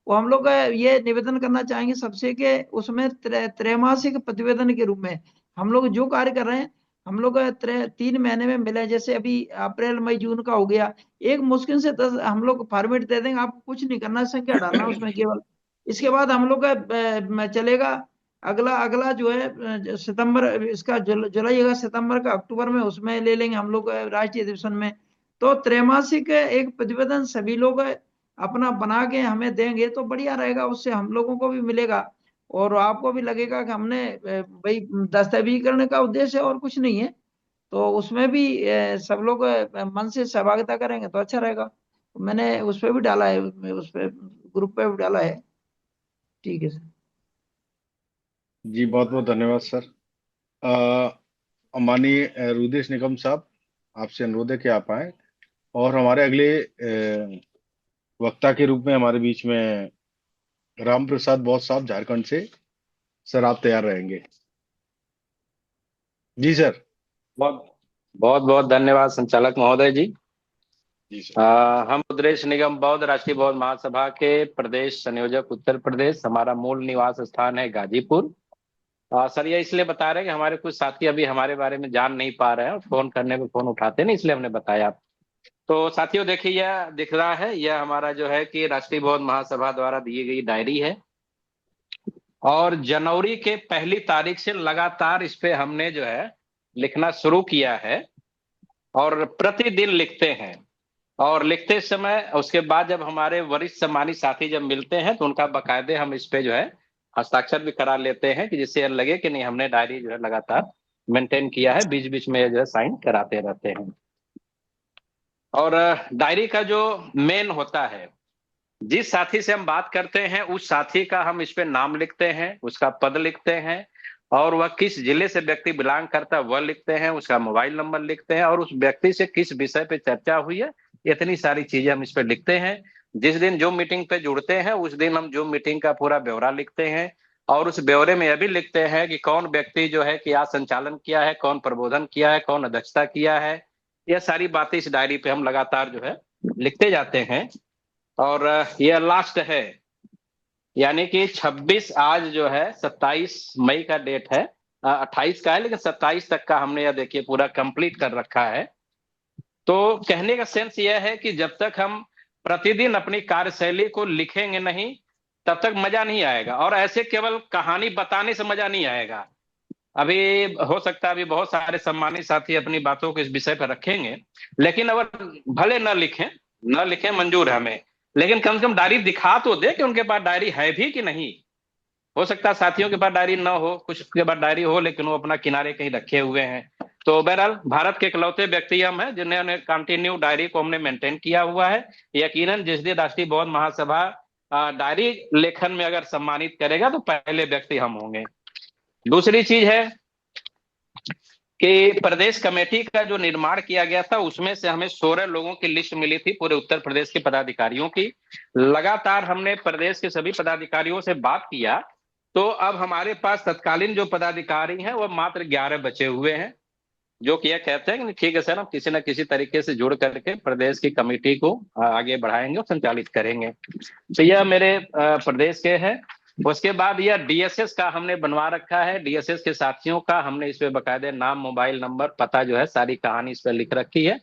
वो हम लोग ये निवेदन करना चाहेंगे सबसे कि उसमें त्रैमासिक प्रतिवेदन के रूप में हम लोग जो कार्य कर रहे हैं, हम लोग 3 महीने में मिले। जैसे अभी अप्रैल मई जून का हो गया, एक मुश्किल से 10 हम लोग फॉर्मेट दे देंगे, आपको कुछ नहीं करना, संख्या डालना उसमें केवल। इसके बाद हम लोग का चलेगा अगला अगला जो है सितंबर, इसका जुलाई अगस्त सितंबर का अक्टूबर में उसमें ले लेंगे हम लोग राष्ट्रीय अधिवेशन में। तो त्रैमासिक एक प्रतिवेदन सभी लोग अपना बना के हमें देंगे तो बढ़िया रहेगा, उससे हम लोगों को भी मिलेगा और आपको भी लगेगा कि हमने भाई दस्तावेजीकरण का उद्देश्य और कुछ नहीं है। तो उसमें भी सब लोग मन से सहभागिता करेंगे तो अच्छा रहेगा। मैंने उस पर भी डाला है, उस पर ग्रुप पे भी डाला है। ठीक है सर। जी बहुत बहुत धन्यवाद सर। माननीय रुद्रेश निगम साहब, आपसे अनुरोध है कि आप आए, और हमारे अगले वक्ता के रूप में हमारे बीच में राम प्रसाद बौद्ध साहब झारखंड से। सर आप तैयार रहेंगे? जी सर। बहुत बहुत बहुत धन्यवाद संचालक महोदय जी। जी सर। हम रुद्रेश निगम बौद्ध राष्ट्रीय बौद्ध महासभा के प्रदेश संयोजक उत्तर प्रदेश। हमारा मूल निवास स्थान है गाजीपुर। सर ये इसलिए बता रहे हैं कि हमारे कुछ साथी अभी हमारे बारे में जान नहीं पा रहे हैं, फोन करने पे फोन उठाते नहीं, इसलिए हमने बताया। तो साथियों देखिए, यह दिख रहा है, यह हमारा जो है कि राष्ट्रीय बौद्ध महासभा द्वारा दी गई डायरी है। और जनवरी के 1 तारीख से लगातार इस पे हमने जो है लिखना शुरू किया है, और प्रतिदिन लिखते हैं। और लिखते समय उसके बाद जब हमारे वरिष्ठ सम्मानित साथी जब मिलते हैं तो उनका बकायदे हम इस पे जो है हस्ताक्षर भी करा लेते हैं, कि जिससे लगे कि नहीं, हमने डायरी जो है लगातार मेंटेन किया है। बीच बीच में जो है साइन कराते रहते हैं। और डायरी का जो मेन होता है, जिस साथी से हम बात करते हैं उस साथी का हम इस पे नाम लिखते हैं, उसका पद लिखते हैं, और वह किस जिले से व्यक्ति बिलोंग करता है वह लिखते हैं, उसका मोबाइल नंबर लिखते हैं, और उस व्यक्ति से किस विषय पे चर्चा हुई है, इतनी सारी चीजें हम इस पे लिखते हैं। जिस दिन जो मीटिंग पे जुड़ते हैं उस दिन हम जो मीटिंग का पूरा ब्यौरा लिखते हैं, और उस ब्यौरे में यह भी लिखते हैं कि कौन व्यक्ति जो है कि आज संचालन किया है, कौन प्रबोधन किया है, कौन अध्यक्षता किया है। यह सारी बातें इस डायरी पे हम लगातार जो है लिखते जाते हैं। और यह लास्ट है, यानी कि 26 आज जो है 27 मई का डेट है, 28 का है, लेकिन 27 तक का हमने यह देखिए पूरा कंप्लीट कर रखा है। तो कहने का सेंस यह है कि जब तक हम प्रतिदिन अपनी कार्यशैली को लिखेंगे नहीं तब तक मजा नहीं आएगा, और ऐसे केवल कहानी बताने से मजा नहीं आएगा। अभी हो सकता है अभी बहुत सारे सम्मानित साथी अपनी बातों को इस विषय पर रखेंगे, लेकिन अगर भले न लिखें मंजूर है हमें, लेकिन कम से कम डायरी दिखा तो दे कि उनके पास डायरी है भी कि नहीं। हो सकता है साथियों के पास डायरी ना हो, कुछ के पास डायरी हो, लेकिन वो अपना किनारे कहीं रखे हुए हैं। तो बहरहाल भारत के इकलौते व्यक्ति हम हैं जिन्होंने कंटिन्यू डायरी को हमने मेंटेन किया हुआ है। यकीनन जिस दिन राष्ट्रीय बौद्ध महासभा डायरी लेखन में अगर सम्मानित करेगा तो पहले व्यक्ति हम होंगे। दूसरी चीज है कि प्रदेश कमेटी का जो निर्माण किया गया था उसमें से हमें 16 लोगों की लिस्ट मिली थी पूरे उत्तर प्रदेश के पदाधिकारियों की। लगातार हमने प्रदेश के सभी पदाधिकारियों से बात किया, तो अब हमारे पास तत्कालीन जो पदाधिकारी हैं वो मात्र 11 बचे हुए हैं, जो कि यह कहते हैं कि ठीक है सर, हम किसी न किसी तरीके से जुड़ करके प्रदेश की कमेटी को आगे बढ़ाएंगे और संचालित करेंगे। तो यह मेरे प्रदेश के हैं। उसके बाद यह डीएसएस का हमने बनवा रखा है, डीएसएस के साथियों का हमने इस पे बकायदे नाम, मोबाइल नंबर, पता जो है सारी कहानी इस पे लिख रखी है।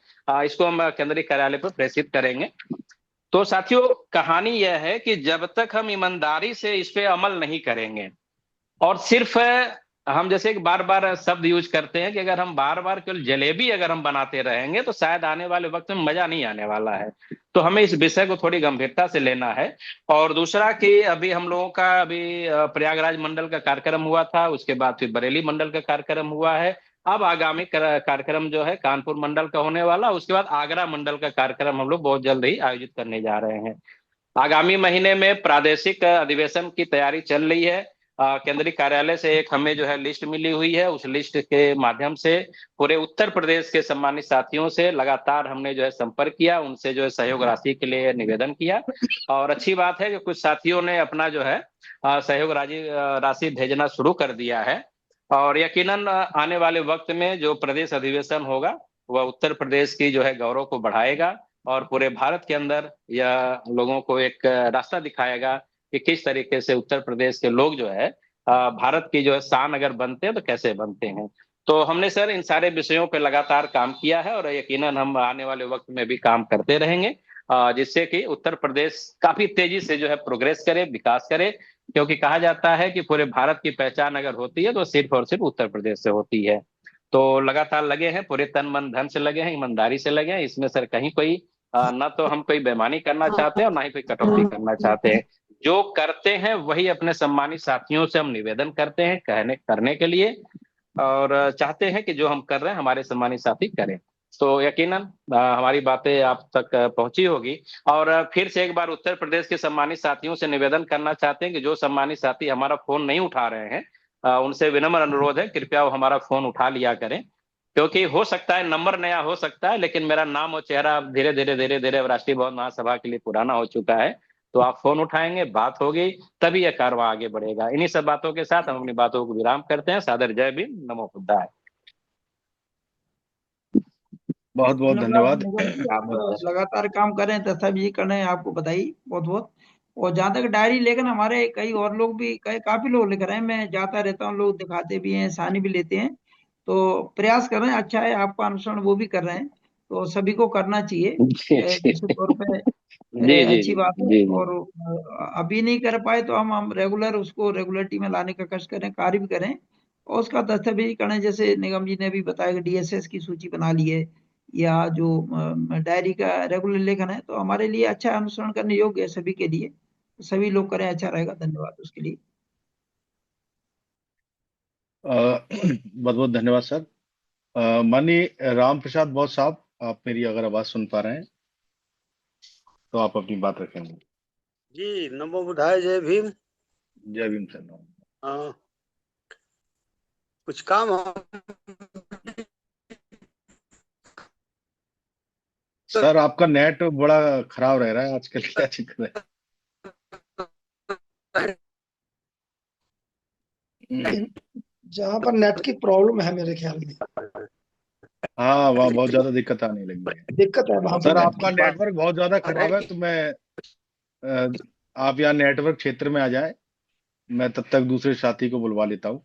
इसको हम केंद्रीय कार्यालय पर प्रेषित करेंगे। तो साथियों कहानी यह है कि जब तक हम ईमानदारी से इस पे अमल नहीं करेंगे, और सिर्फ हम जैसे बार बार शब्द यूज करते हैं कि अगर हम बार बार केवल जलेबी अगर हम बनाते रहेंगे तो शायद आने वाले वक्त में मजा नहीं आने वाला है। तो हमें इस विषय को थोड़ी गंभीरता से लेना है। और दूसरा कि अभी हम लोगों का अभी प्रयागराज मंडल का कार्यक्रम हुआ था, उसके बाद फिर बरेली मंडल का कार्यक्रम हुआ है। अब आगामी कार्यक्रम जो है कानपुर मंडल का होने वाला, उसके बाद आगरा मंडल का कार्यक्रम हम लोग बहुत जल्द ही आयोजित करने जा रहे हैं। आगामी महीने में प्रादेशिक अधिवेशन की तैयारी चल रही है। केंद्रीय कार्यालय से एक हमें जो है लिस्ट मिली हुई है, उस लिस्ट के माध्यम से पूरे उत्तर प्रदेश के सम्मानित साथियों से लगातार हमने जो है संपर्क किया, उनसे जो है सहयोग राशि के लिए निवेदन किया। और अच्छी बात है कि कुछ साथियों ने अपना जो है सहयोग राशि भेजना शुरू कर दिया है। और यकीनन आने वाले वक्त में जो प्रदेश अधिवेशन होगा वह उत्तर प्रदेश की जो है गौरव को बढ़ाएगा, और पूरे भारत के अंदर यह लोगों को एक रास्ता दिखाएगा कि किस तरीके से उत्तर प्रदेश के लोग जो है भारत की जो है शान अगर बनते हैं तो कैसे बनते हैं। तो हमने सर इन सारे विषयों पर लगातार काम किया है, और यकीनन हम आने वाले वक्त में भी काम करते रहेंगे, जिससे कि उत्तर प्रदेश काफी तेजी से जो है प्रोग्रेस करे, विकास करे। क्योंकि कहा जाता है कि पूरे भारत की पहचान अगर होती है तो सिर्फ और सिर्फ उत्तर प्रदेश से होती है। तो लगातार लगे हैं, पूरे तन मन धन से लगे हैं, ईमानदारी से लगे हैं। इसमें सर कहीं कोई ना तो हम कोई बेईमानी करना चाहते हैं और ना ही कोई कटौती करना चाहते हैं। जो करते हैं वही अपने सम्मानित साथियों से हम निवेदन करते हैं करने के लिए, और चाहते हैं कि जो हम कर रहे हैं हमारे सम्मानित साथी करें। तो यकीनन हमारी बातें आप तक पहुंची होगी। और फिर से एक बार उत्तर प्रदेश के सम्मानित साथियों से निवेदन करना चाहते हैं कि जो सम्मानित साथी हमारा फोन नहीं उठा रहे हैं, उनसे विनम्र अनुरोध है कृपया वो हमारा फोन उठा लिया करें। क्योंकि हो सकता है नंबर नया हो सकता है, लेकिन मेरा नाम और चेहरा धीरे धीरे राष्ट्रीय बौद्ध महासभा के लिए पुराना हो चुका है। तो आप फोन उठाएंगे, बात होगी, तभी यह कारवां आगे बढ़ेगा। इन्हीं सब बातों के साथ हम अपनी बातों को विराम करते हैं। सादर जय भीम, नमो बुद्धाय। बहुत बहुत धन्यवाद। आप लगातार काम करें, तथा भी करें, आपको बधाई बहुत बहुत। और जहाँ तक डायरी लेखन, हमारे कई और लोग भी काफी लोग लिख रहे हैं, मैं जाता रहता हूँ, लोग दिखाते भी हैं, सानी भी लेते हैं। तो प्रयास कर रहे हैं, अच्छा है, आपका अनुसरण वो भी कर रहे हैं, तो सभी को करना चाहिए। निश्चित तौर पे अच्छी बात है। और अभी नहीं कर पाए तो हम रेगुलर उसको रेगुलरिटी में लाने का कष्ट करें, कार्य भी करें, और उसका दस्तावेजीकरण जैसे निगम जी ने भी बताया कि डीएसएस की सूची बना ली है, या जो डायरी का रेगुलर लेखन है, तो हमारे लिए अच्छा अनुसरण करने योग्य है सभी के लिए। सभी लोग करें, अच्छा रहेगा। धन्यवाद उसके लिए। बहुत बहुत धन्यवाद सर। माननीय राम प्रसाद बौद्ध साहब, आप मेरी अगर आवाज सुन पा रहे हैं तो आप अपनी बात रखेंगे। जी, नमो बुद्धाय, जय भीम। जय भीम सर। हाँ, कुछ काम सर आपका नेट बड़ा खराब रह रहा है आजकल, क्या चक्कर है? जहाँ पर नेट की प्रॉब्लम है मेरे ख्याल में, हाँ, वहाँ बहुत ज्यादा दिक्कत आने लगी है। दिक्कत है वहां पर सर नेट आपका की। नेटवर्क बहुत ज्यादा खराब है, तो मैं अ, आप यहाँ नेटवर्क क्षेत्र में आ जाए, मैं तब तक दूसरे साथी को बुलवा लेता हूँ।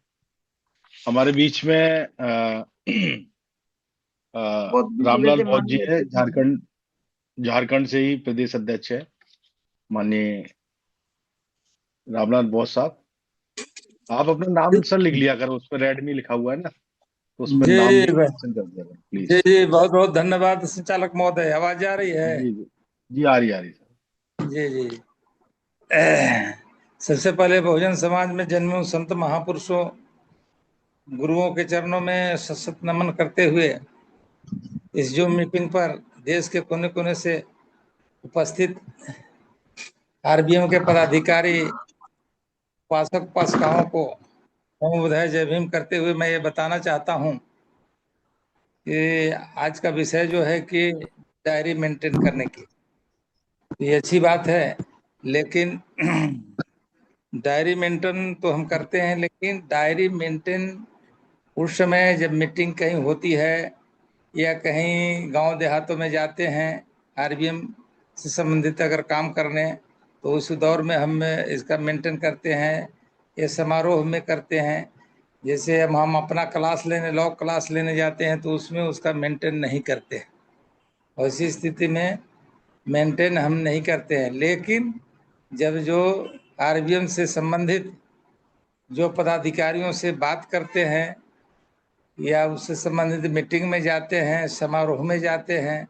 हमारे बीच में अ, बहुत दिन रामलाल से बौद्ध जी है, माननीय झारखंड झारखंड से ही प्रदेश अध्यक्ष है, माननीय रामलाल बौद्ध साहब। आप अपना नाम सर लिख लिया करो, उस पर रेडमी लिखा हुआ है ना, तो उस पर जी नाम मेंशन कर दिया करो जी प्लीज। जी, बहुत बहुत धन्यवाद संचालक महोदय। आवाज आ रही है? जी जी जी, आ रही सर। जी जी। सबसे पहले बहुजन समाज में जन्मे उन संत महापुरुषों गुरुओं के चरणों में सशक्त नमन करते हुए इस जूम मीटिंग पर देश के कोने कोने से उपस्थित आरबीएम के पदाधिकारी, उपासक उपासिकाओं को नमो बुद्धाय जय भीम करते हुए मैं ये बताना चाहता हूँ कि आज का विषय जो है कि डायरी मेंटेन करने की, ये अच्छी बात है, लेकिन डायरी मेंटेन तो हम करते हैं, लेकिन डायरी मेंटेन उस समय जब मीटिंग कहीं होती है या कहीं गांव देहातों में जाते हैं आरबीएम से संबंधित अगर काम करने, तो उस दौर में हम इसका मेंटेन करते हैं। ये समारोह में करते हैं, जैसे अब हम अपना क्लास लेने, लॉ क्लास लेने जाते हैं तो उसमें उसका मेंटेन नहीं करते। ऐसी स्थिति में मेंटेन हम नहीं करते हैं। लेकिन जब जो आरबीएम से संबंधित जो पदाधिकारियों से बात करते हैं या उससे संबंधित मीटिंग में जाते हैं, समारोह में जाते हैं,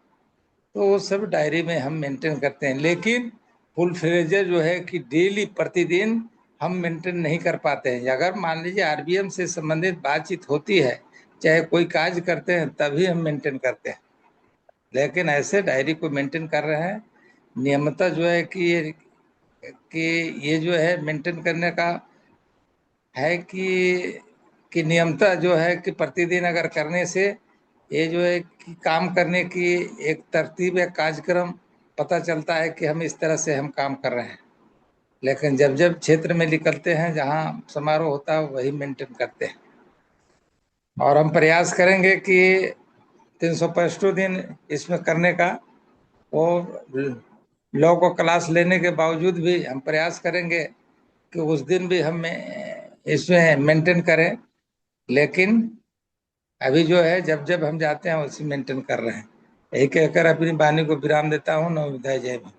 तो वो सब डायरी में हम मेंटेन करते हैं। लेकिन फुल फ्लेजर जो है कि डेली प्रतिदिन हम मेंटेन नहीं कर पाते हैं। अगर मान लीजिए आरबीएम से संबंधित बातचीत होती है, चाहे कोई कार्य करते हैं, तभी हम मेंटेन करते हैं। लेकिन ऐसे डायरी को मेंटेन कर रहे हैं। नियमतः जो है कि ये जो है मेंटेन करने का है कि नियमतः जो है कि प्रतिदिन अगर करने से ये जो है कि काम करने की एक तरतीब या कार्यक्रम पता चलता है कि हम इस तरह से हम काम कर रहे हैं। लेकिन जब जब क्षेत्र में निकलते हैं जहाँ समारोह होता है वही मेंटेन करते हैं। और हम प्रयास करेंगे कि 365 दिन इसमें करने का, वो लॉ को क्लास लेने के बावजूद भी हम प्रयास करेंगे कि उस दिन भी हम इसमें मेंटेन करें। लेकिन अभी जो है जब जब हम जाते हैं उसी मेंटेन कर रहे हैं। यही कहकर अपनी वाणी को विराम देता हूँ। नमो बुद्धाय जय भीम।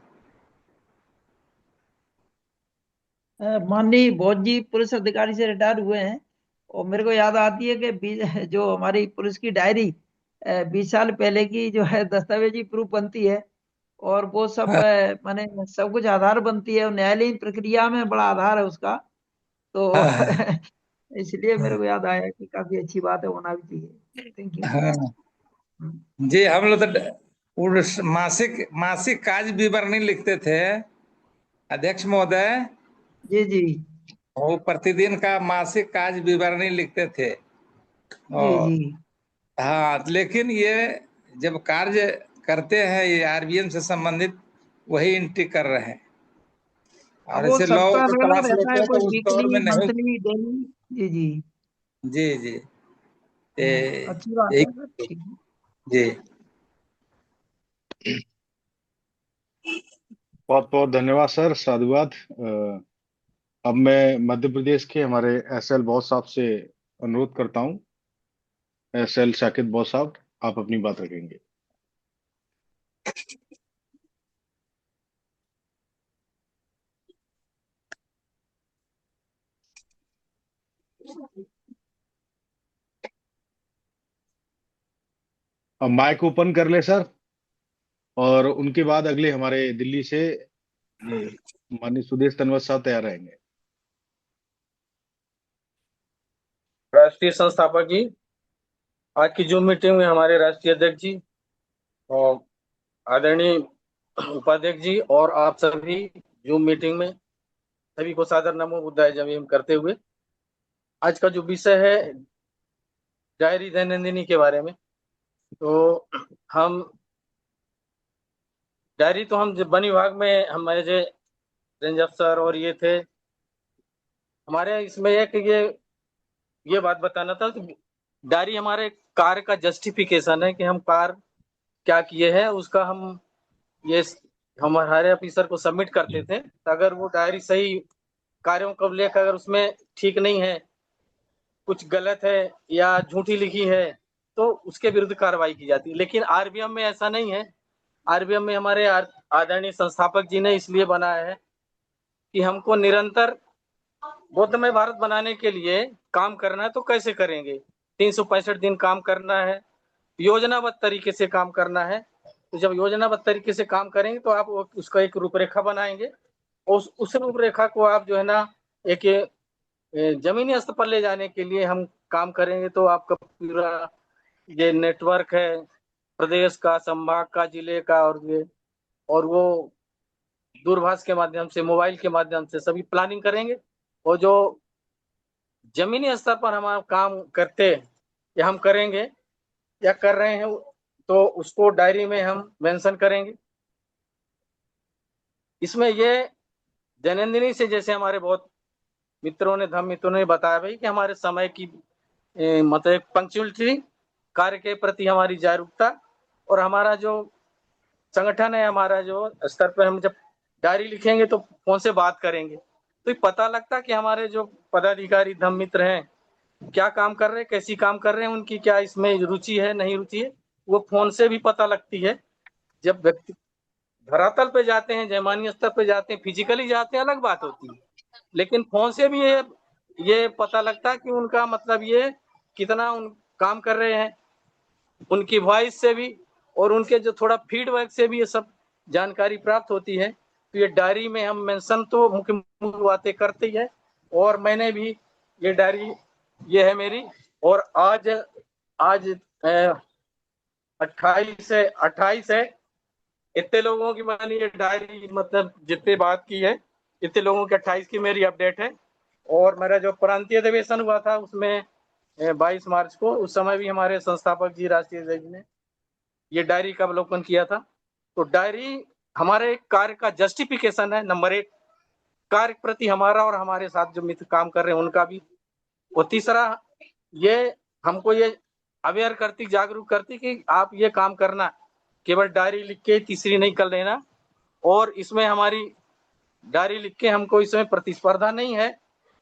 माननीय बौद्ध जी पुलिस अधिकारी से रिटायर हुए हैं, और मेरे को याद आती है कि जो हमारी पुलिस की डायरी 20 साल पहले की जो है दस्तावेजी प्रूफ बनती है, और वो सब हाँ, माने सब कुछ आधार बनती है, और न्यायालयीन प्रक्रिया में बड़ा आधार है उसका। तो हाँ, इसलिए मेरे हाँ, को याद आया कि काफी अच्छी बात है, होना भी चाहिए। Thank you. हाँ। जी, हम लोग तो मासिक मासिक कार्य विवरणी लिखते थे अध्यक्ष महोदय। जी जी वो प्रतिदिन का मासिक कार्य विवरणी लिखते थे। जी और जी। हाँ, लेकिन ये जब कार्य करते हैं ये आरबीएम से संबंधित, वही एंट्री कर रहे हैं। अब और वो ऐसे लॉ सबका का अलग अलग क्लास रहता लेते है, हैं कोई तो उस दौर वीकली में नहीं। Monthly daily. जी जी। जी जी। अच्छी बात यही। है सर, ठीक है। जी। बहुत बहुत धन्यवाद सर, साधुवाद। अब मैं मध्य प्रदेश के हमारे एसएल बॉस साहब से अनुरोध करता हूँ। एसएल साकिब बॉस साहब, आप अपनी बात रखेंगे। अब माइक ओपन कर ले सर, और उनके बाद अगले हमारे दिल्ली से माननीय सुदेश तनवत साहब तैयार रहेंगे। राष्ट्रीय संस्थापक जी, आज की जूम मीटिंग में हमारे राष्ट्रीय अध्यक्ष जी और आदरणीय उपाध्यक्ष जी और आप सभी जूम मीटिंग में सभी को सादर नमो बुद्धाय जय भीम करते हुए आज का जो विषय है डायरी दैनंदिनी के बारे में। तो हम डायरी तो हम वन विभाग में हम एज ए रेंज अफसर और ये थे हमारे इसमें एक ये बात बताना था कि डायरी हमारे कार्य का जस्टिफिकेशन है कि हम कार्य क्या किए हैं उसका हम ये हमारे ऑफिसर को सबमिट करते थे। तो अगर वो डायरी सही कार्यों को लेकर अगर उसमें ठीक नहीं है, कुछ गलत है या झूठी लिखी है तो उसके विरुद्ध कार्रवाई की जाती है। लेकिन आरबीएम में ऐसा नहीं है। आरबीएम में हमारे आदरणीय संस्थापक जी ने इसलिए बनाया है कि हमको निरंतर बौद्धमय भारत बनाने के लिए काम करना है। तो कैसे करेंगे? 365 दिन काम करना है, योजनाबद्ध तरीके से काम करना है। तो जब योजनाबद्ध तरीके से काम करेंगे तो आप उसका एक रूपरेखा बनाएंगे और उस रूपरेखा को आप जो है ना एक जमीनी स्तर पर ले जाने के लिए हम काम करेंगे। तो आपका पूरा ये नेटवर्क है प्रदेश का, संभाग का, जिले का और वो दूरभाष के माध्यम से, मोबाइल के माध्यम से सभी प्लानिंग करेंगे। और जो जमीनी स्तर पर हम काम करते या हम करेंगे या कर रहे हैं तो उसको डायरी में हम मेंशन करेंगे। इसमें ये दैनंदिनी से जैसे हमारे बहुत मित्रों ने, धर्म मित्रों ने बताया भाई कि हमारे समय की मतलब पंक्चुअलिटी, कार्य के प्रति हमारी जागरूकता और हमारा जो संगठन है, हमारा जो स्तर पर हम जब डायरी लिखेंगे तो कौन से बात करेंगे तो पता लगता कि हमारे जो पदाधिकारी धर्म मित्र हैं क्या काम कर रहे हैं, कैसी काम कर रहे हैं, उनकी क्या इसमें रुचि है, नहीं रुचि है, वो फोन से भी पता लगती है। जब व्यक्ति धरातल पे जाते हैं, जयमानी स्तर पे जाते हैं, फिजिकली जाते हैं, अलग बात होती है। लेकिन फोन से भी ये पता लगता है कि उनका मतलब ये कितना उन काम कर रहे हैं, उनकी वॉइस से भी और उनके जो थोड़ा फीडबैक से भी ये सब जानकारी प्राप्त होती है। तो ये डायरी में हम मेंशन तो मुख्य बातें करते ही है। और मैंने भी ये डायरी ये है मेरी। और आज 28 है, इतने लोगों की मैंने ये डायरी मतलब जितने बात की है इतने लोगों की 28 की मेरी अपडेट है। और मेरा जो प्रांतीय अधिवेशन हुआ था उसमें 22 मार्च को, उस समय भी हमारे संस्थापक जी, राष्ट्रीय अध्यक्ष ने ये डायरी का अवलोकन किया था। तो डायरी हमारे कार्य का जस्टिफिकेशन है, नंबर 1 कार्य प्रति हमारा और हमारे साथ जो मित्र काम कर रहे हैं उनका भी। और तीसरा ये हमको ये अवेयर करती, जागरूक करती कि आप ये काम करना, केवल डायरी लिख के तीसरी नहीं कर लेना। और इसमें हमारी डायरी लिख के हमको इसमें प्रतिस्पर्धा नहीं है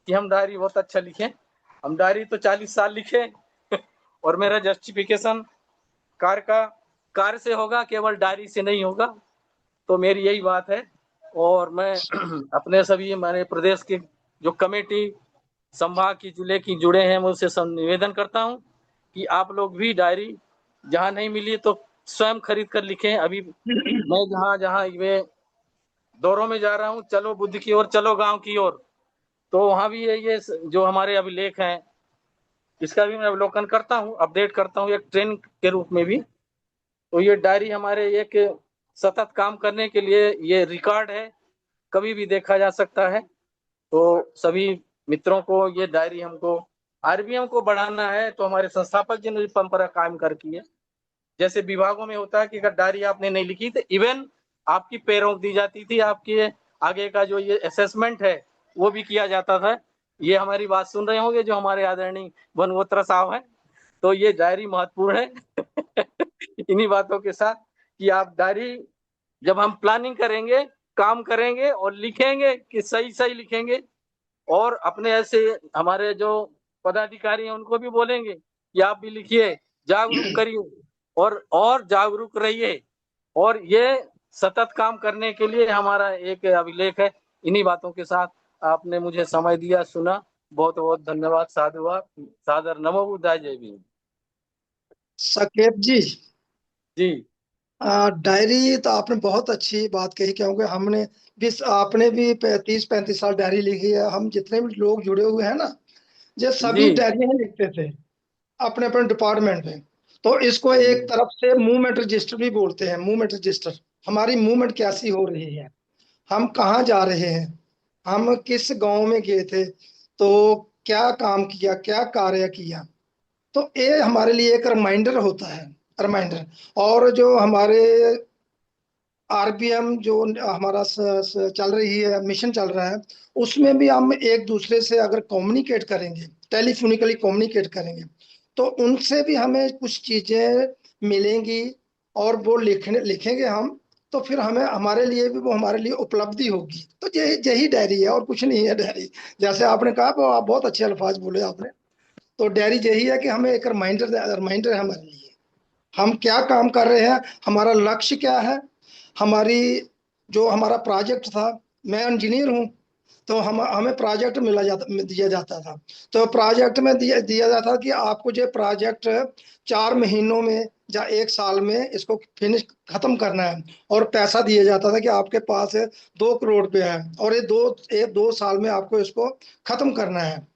कि हम डायरी बहुत अच्छा लिखें। हम डायरी तो 40 साल लिखे और मेरा जस्टिफिकेशन कार्य से होगा, केवल डायरी से नहीं होगा। तो मेरी यही बात है। और मैं अपने सभी हमारे प्रदेश के जो कमेटी, संभाग की, जिले की जुड़े हैं, मैं उससे निवेदन करता हूं कि आप लोग भी डायरी जहां नहीं मिली तो स्वयं खरीद कर लिखें। अभी मैं जहां वे दौरों में जा रहा हूं, चलो बुद्ध की ओर, चलो गांव की ओर, तो वहां भी ये जो हमारे अभिलेख हैं इसका भी मैं अवलोकन करता हूं, अपडेट करता हूं एक ट्रेन के रूप में भी। तो ये डायरी हमारे एक सतत काम करने के लिए ये रिकॉर्ड है, कभी भी देखा जा सकता है। तो सभी मित्रों को ये डायरी हमको आरबीएम को बढ़ाना है। तो हमारे संस्थापक जी ने परंपरा कायम कर की है। जैसे विभागों में होता है कि अगर डायरी आपने नहीं लिखी तो इवन आपकी पे रोक दी जाती थी, आपके आगे का जो ये असेसमेंट है वो भी किया जाता था। ये हमारी बात सुन रहे होंगे जो हमारे आदरणीय वनगोत्रा साहब है। तो ये डायरी महत्वपूर्ण है इन्हीं बातों के साथ कि आप डायरी जब हम प्लानिंग करेंगे, काम करेंगे और लिखेंगे कि सही लिखेंगे। और अपने ऐसे हमारे जो पदाधिकारी हैं उनको भी बोलेंगे कि आप भी लिखिए, जागरूक करिए और जागरूक रहिए। और ये सतत काम करने के लिए हमारा एक अभिलेख है। इन्हीं बातों के साथ आपने मुझे समय दिया, सुना, बहुत बहुत धन्यवाद। साधुवाद, सादर नमो बुद्धाय, जय भीम। साकेत जी, जी डायरी तो आपने बहुत अच्छी बात कही, क्योंकि हमने भी, आपने भी 30-35 साल डायरी लिखी है। हम जितने भी लोग जुड़े हुए हैं ना, ये सभी जी डायरियां लिखते थे अपने अपने डिपार्टमेंट में। तो इसको एक तरफ से मूवमेंट रजिस्टर भी बोलते हैं, मूवमेंट रजिस्टर, हमारी मूवमेंट कैसी हो रही है। हम कहाँ जा रहे हैं, हम किस गांव में गए थे, तो क्या काम किया, क्या कार्य किया। तो ये हमारे लिए एक रिमाइंडर होता है, रिमाइंडर। और जो हमारे आरपीएम जो हमारा चल रही है, मिशन चल रहा है, उसमें भी हम एक दूसरे से अगर कम्युनिकेट करेंगे, टेलीफोनिकली कम्युनिकेट करेंगे, तो उनसे भी हमें कुछ चीजें मिलेंगी और वो लिखेंगे हम, तो फिर हमें हमारे लिए भी वो हमारे लिए उपलब्धि होगी। तो यही डायरी है और कुछ नहीं है डायरी। जैसे आपने कहा, वो आप बहुत अच्छे अल्फाज बोले आपने। तो डायरी यही है कि हमें एक रिमाइंडर है हमारे लिए, हम क्या काम कर रहे हैं, हमारा लक्ष्य क्या है, हमारी जो हमारा प्रोजेक्ट था। मैं इंजीनियर हूँ, तो हमें प्रोजेक्ट दिया जाता था। तो प्रोजेक्ट में दिया जाता था कि आपको जो प्रोजेक्ट 4 महीनों में या 1 साल में इसको फिनिश खत्म करना है। और पैसा दिया जाता था कि आपके पास 2 करोड़ रुपया है और ये 2 साल में आपको इसको खत्म करना है।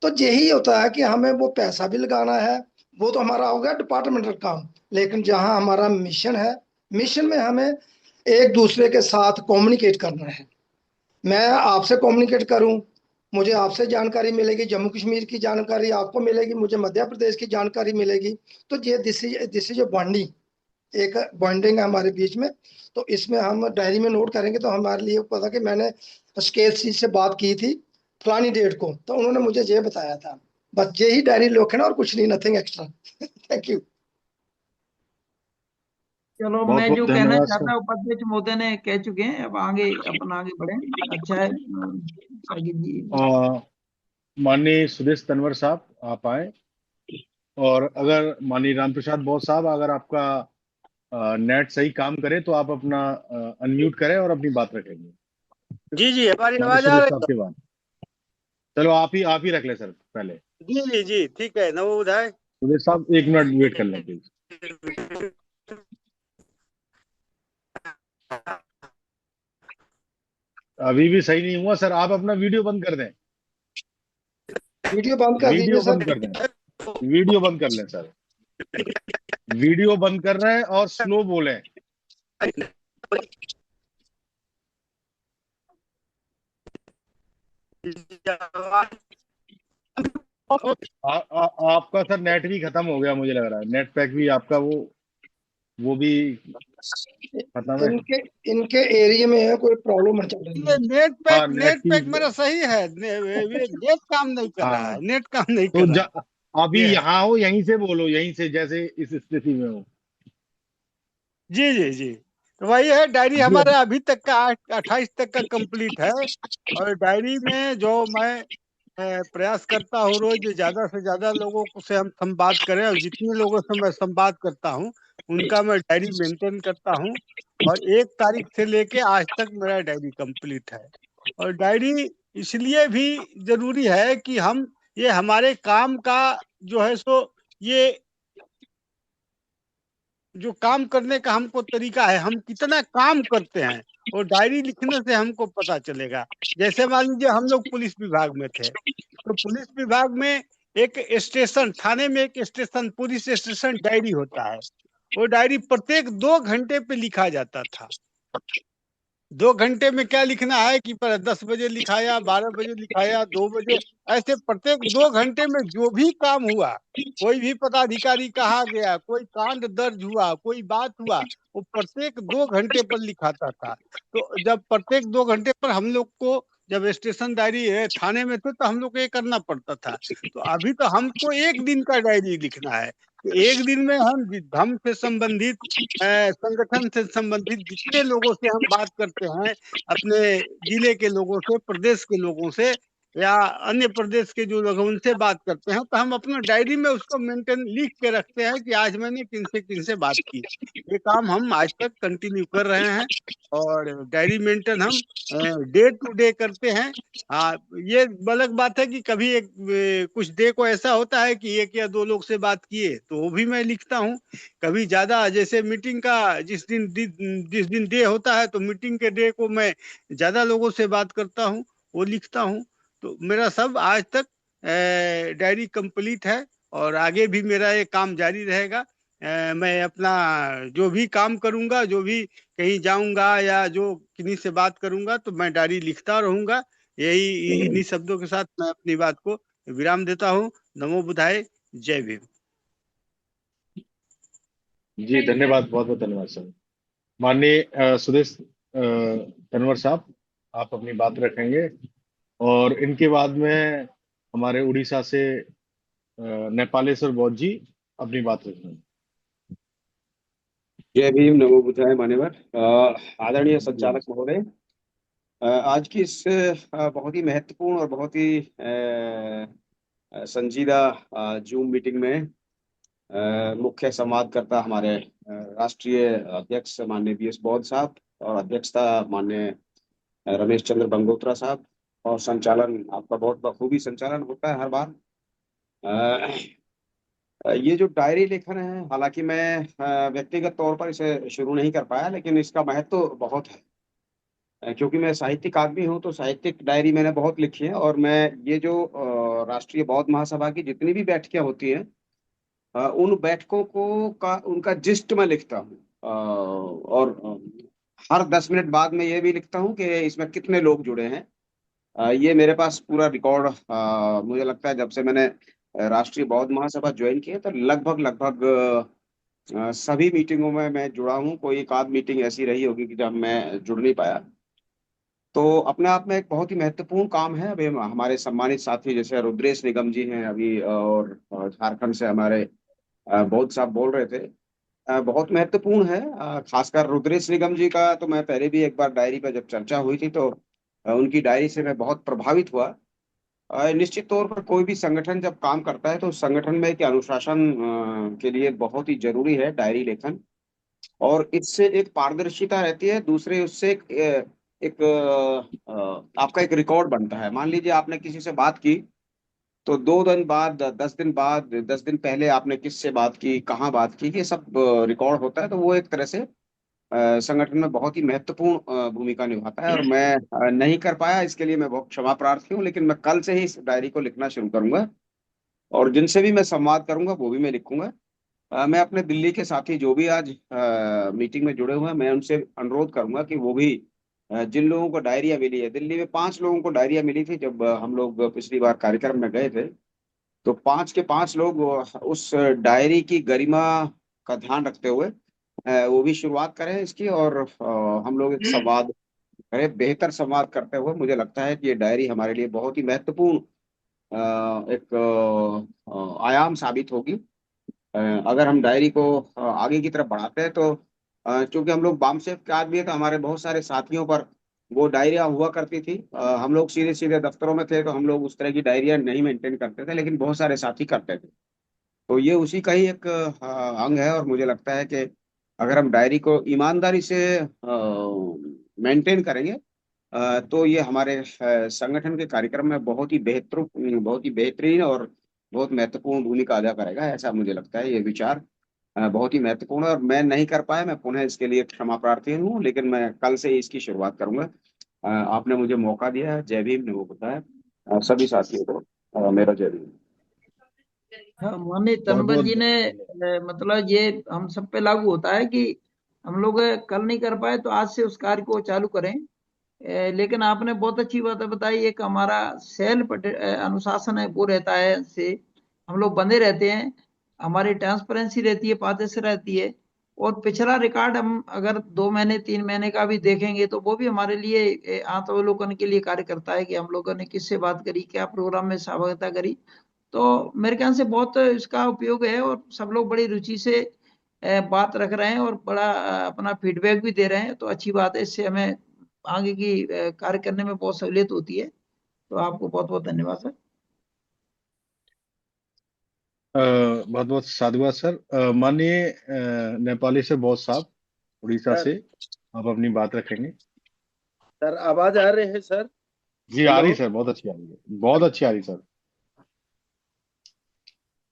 तो यही होता है कि हमें वो पैसा भी लगाना है, वो तो हमारा हो गया डिपार्टमेंटल काम। लेकिन जहां हमारा मिशन है, मिशन में हमें एक दूसरे के साथ कम्युनिकेट करना है। मैं आपसे कम्युनिकेट करूं, मुझे आपसे जानकारी मिलेगी, जम्मू कश्मीर की जानकारी आपको मिलेगी, मुझे मध्य प्रदेश की जानकारी मिलेगी। तो ये दिस इज बॉन्डिंग, एक बॉन्डिंग है हमारे बीच में। तो इसमें हम डायरी में नोट करेंगे तो हमारे लिए पता कि मैंने स्केच से बात की थी फलानी डेट को, तो उन्होंने मुझे ये बताया था। बस यही डायरी लिखना और कुछ नहीं, नथिंग एक्स्ट्रा। Thank you. चलो, बहुत मैं बहुत जो कहना धन्यवाद सर। चाहता हूँ उपाध्यक्ष महोदय ने कह चुके हैं। अब आगे अपन आगे बढ़े। अच्छा है सागिर जी। माननीय सुदेश तनवर साहब, आप आए। और अगर माननीय रामप्रसाद बौद्ध साहब, अगर आपका नेट सही काम करे तो आप अपना अनम्यूट करें और अपनी बात रखेंगे। जी जी, हमारी माननीय आवाज आ सुदेश रही साहब के बाद। चलो आप ही रख ले सर पहले। है? जी जी जी, ठीक है। नमो बुधाय। सुदेश साहब 1 मिनट वेट कर लें प्लीज। अभी भी सही नहीं हुआ सर, आप अपना वीडियो बंद कर दें। वीडियो बंद कर दीजिए वीडियो सर। बंद कर दें, वीडियो बंद कर लें सर। वीडियो बंद कर रहे हैं और स्लो बोलें। आपका सर नेट भी खत्म हो गया, मुझे लग रहा है नेट पैक भी आपका वो भी खत्म है। इनके इनके एरिया में है कोई प्रॉब्लम चल रही ये है। हाँ नेट नेट की। पैक मेरा सही है। ये नेट काम नहीं कर रहा हाँ है, नेट काम नहीं तो कर रहा है। अभी ये है। यहाँ हो, यहीं से बोलो, यहीं से, जैसे इस स्थिति में हो। जी जी जी, तो वही है। डायरी जी हमारे अभी तक का 28 तक का कंप्लीट है। और डायरी में जो मैं प्रयास करता हूँ रोज ज्यादा से ज्यादा लोगों को से हम संवाद करें, और जितने लोगों से मैं संवाद करता हूँ उनका मैं डायरी मेंटेन करता हूँ। और 1 तारीख से लेके आज तक मेरा डायरी कंप्लीट है। और डायरी इसलिए भी जरूरी है कि हम ये हमारे काम का जो है सो ये जो काम करने का हमको तरीका है, हम कितना काम करते हैं, और डायरी लिखने से हमको पता चलेगा। जैसे मान लीजिए हम लोग पुलिस विभाग में थे, तो पुलिस विभाग में एक स्टेशन, थाने में एक स्टेशन, पुलिस स्टेशन डायरी होता है। वो डायरी प्रत्येक 2 घंटे पे लिखा जाता था। 2 घंटे में क्या लिखना है कि पर 10 बजे लिखाया, 12 बजे लिखाया, 2 बजे, ऐसे प्रत्येक 2 घंटे में जो भी काम हुआ, कोई भी पदाधिकारी कहा गया, कोई कांड दर्ज हुआ, कोई बात हुआ, वो प्रत्येक 2 घंटे पर लिखाता था। तो जब प्रत्येक 2 घंटे पर हम लोग को, जब स्टेशन डायरी थाने में थे तो हम लोग को ये करना पड़ता था। तो अभी तो हमको 1 दिन का डायरी लिखना है। तो 1 दिन में हम से संबंधित, संगठन से संबंधित जितने लोगों से हम बात करते हैं, अपने जिले के लोगों से, प्रदेश के लोगों से, या अन्य प्रदेश के जो लोग हैं उनसे बात करते हैं, तो हम अपना डायरी में उसको मेंटेन लिख के रखते हैं कि आज मैंने किन से बात की। ये काम हम आज तक कंटिन्यू कर रहे हैं। और डायरी मेंटेन हम डे टू डे करते हैं। हाँ, ये अलग बात है कि कभी कुछ डे को ऐसा होता है कि 1 या 2 लोग से बात किए तो वो भी मैं लिखता हूँ। कभी ज्यादा, जैसे मीटिंग का जिस दिन डे होता है तो मीटिंग के डे को मैं ज्यादा लोगों से बात करता हूँ, वो लिखता हूँ। तो मेरा सब आज तक डायरी कंप्लीट है, और आगे भी मेरा ये काम जारी रहेगा। मैं अपना जो भी काम करूंगा, जो भी कहीं जाऊंगा या जो किन्हीं से बात करूंगा तो मैं डायरी लिखता रहूंगा। यही इन्हीं शब्दों के साथ मैं अपनी बात को विराम देता हूँ। नमो बुद्धाय, जय भीम। जी धन्यवाद, बहुत बहुत धन्यवाद सर। माननीय सुदेश तनवर साहब, आप अपनी बात रखेंगे और इनके बाद में हमारे उड़ीसा से नेपालेश्वर बौद्ध जी अपनी बात रखेंगे। जय भीम, नमो बुद्धाय मान्यवर। आदरणीय संचालक महोदय, आज की इस बहुत ही महत्वपूर्ण और बहुत ही संजीदा जूम मीटिंग में मुख्य संवादकर्ता हमारे राष्ट्रीय अध्यक्ष माननीय BS बौद्ध साहब और अध्यक्षता माननीय रमेश चंद्र बंगोत्रा साहब, और संचालन आपका बहुत बखूबी संचालन होता है हर बार। ये जो डायरी लेखन है, हालांकि मैं व्यक्तिगत तौर पर इसे शुरू नहीं कर पाया, लेकिन इसका महत्व तो बहुत है। क्योंकि मैं साहित्यिक आदमी हूँ तो साहित्यिक डायरी मैंने बहुत लिखी है, और मैं ये जो राष्ट्रीय बौद्ध महासभा की जितनी भी बैठकें होती हैं, उन बैठकों को का उनका जिस्ट मैं लिखता हूँ। और हर 10 मिनट बाद में ये भी लिखता हूँ कि इसमें कितने लोग जुड़े हैं। ये मेरे पास पूरा रिकॉर्ड, मुझे लगता है जब से मैंने राष्ट्रीय बौद्ध महासभा ज्वाइन की है तो लगभग सभी मीटिंगों में मैं जुड़ा हूँ। कोई एक आध मीटिंग ऐसी रही होगी कि जब मैं जुड़ नहीं पाया। तो अपने आप में एक बहुत ही महत्वपूर्ण काम है। अभी हमारे सम्मानित साथी जैसे रुद्रेश निगम जी हैं अभी, और झारखंड से हमारे बौद्ध साहब बोल रहे थे, बहुत महत्वपूर्ण है। खासकर रुद्रेश निगम जी का तो मैं पहले भी एक बार डायरी पर जब चर्चा हुई थी तो उनकी डायरी से मैं बहुत प्रभावित हुआ। निश्चित तौर पर कोई भी संगठन जब काम करता है तो उस संगठन में एक अनुशासन के लिए बहुत ही जरूरी है डायरी लेखन, और इससे एक पारदर्शिता रहती है। दूसरे उससे एक आपका एक रिकॉर्ड बनता है। मान लीजिए आपने किसी से बात की तो 2 दिन बाद, 10 दिन बाद, 10 दिन पहले आपने किससे बात की, कहाँ बात की, ये सब रिकॉर्ड होता है। तो वो एक तरह से संगठन में बहुत ही महत्वपूर्ण भूमिका निभाता है, और मैं नहीं कर पाया, इसके लिए मैं बहुत क्षमा प्रार्थी हूँ। लेकिन मैं कल से ही इस डायरी को लिखना शुरू करूंगा, और जिनसे भी मैं संवाद करूंगा वो भी मैं लिखूंगा। मैं अपने दिल्ली के साथी जो भी आज मीटिंग में जुड़े हुए हैं, मैं उनसे अनुरोध करूंगा कि वो भी, जिन लोगों को डायरिया मिली है, दिल्ली में 5 लोगों को डायरिया मिली थी जब हम लोग पिछली बार कार्यक्रम में गए थे, तो 5 के 5 लोग उस डायरी की गरिमा का ध्यान रखते हुए वो भी शुरुआत करें इसकी, और हम लोग एक संवाद करें, बेहतर संवाद करते हुए। मुझे लगता है कि ये डायरी हमारे लिए बहुत ही महत्वपूर्ण एक आयाम साबित होगी। अगर हम डायरी को आगे की तरफ बढ़ाते हैं तो चूंकि हम लोग बामसेफ के आदमी है तो हमारे बहुत सारे साथियों पर वो डायरिया हुआ करती थी। हम लोग सीधे सीधे दफ्तरों में थे तो हम लोग उस तरह की डायरिया नहीं मेंटेन करते थे, लेकिन बहुत सारे साथी करते थे। तो ये उसी का ही एक अंग है, और मुझे लगता है कि अगर हम डायरी को ईमानदारी से मेंटेन करेंगे तो ये हमारे संगठन के कार्यक्रम में बहुत ही बेहतरीन और बहुत महत्वपूर्ण भूमिका अदा करेगा। ऐसा मुझे लगता है। ये विचार बहुत ही महत्वपूर्ण है, और मैं नहीं कर पाया, मैं पुनः इसके लिए क्षमा प्रार्थी हूँ, लेकिन मैं कल से ही इसकी शुरुआत करूंगा। आपने मुझे मौका दिया है। जय भीम, नमो बुद्धाय। सभी साथियों को मेरा जय भीम। हाँ, माननीय बहुत तनवर बहुत जी ने मतलब ये हम सब पे लागू होता है कि हम लोग कल नहीं कर पाए तो आज से उस कार्य को चालू करें। लेकिन आपने बहुत अच्छी बात बताई। एक हमारा सेल्फ अनुशासन है वो रहता है, से हम लोग बंधे रहते हैं, हमारी ट्रांसपेरेंसी रहती है, पारदर्शी रहती है। और पिछला रिकॉर्ड हम अगर 2 महीने 3 महीने का भी देखेंगे तो वो भी हमारे लिए आत्मावलोकन के लिए कार्य करता है कि हम लोगों ने किससे बात करी, क्या प्रोग्राम में सहभागिता करी। तो मेरे ख्याल से बहुत इसका उपयोग है, और सब लोग बड़ी रुचि से बात रख रहे हैं और बड़ा अपना फीडबैक भी दे रहे हैं। तो अच्छी बात है, इससे हमें आगे की कार्य करने में बहुत सहूलियत होती है। तो आपको बहुत बहुत धन्यवाद सर। बहुत बहुत साधुवाद सर। माननीय नेपाली से बौद्ध साहब उड़ीसा सर से आप अपनी बात रखेंगे। सर आवाज आ रही है सर? जी आ हेलो। रही सर, बहुत अच्छी आ रही है, बहुत अच्छी आ रही सर।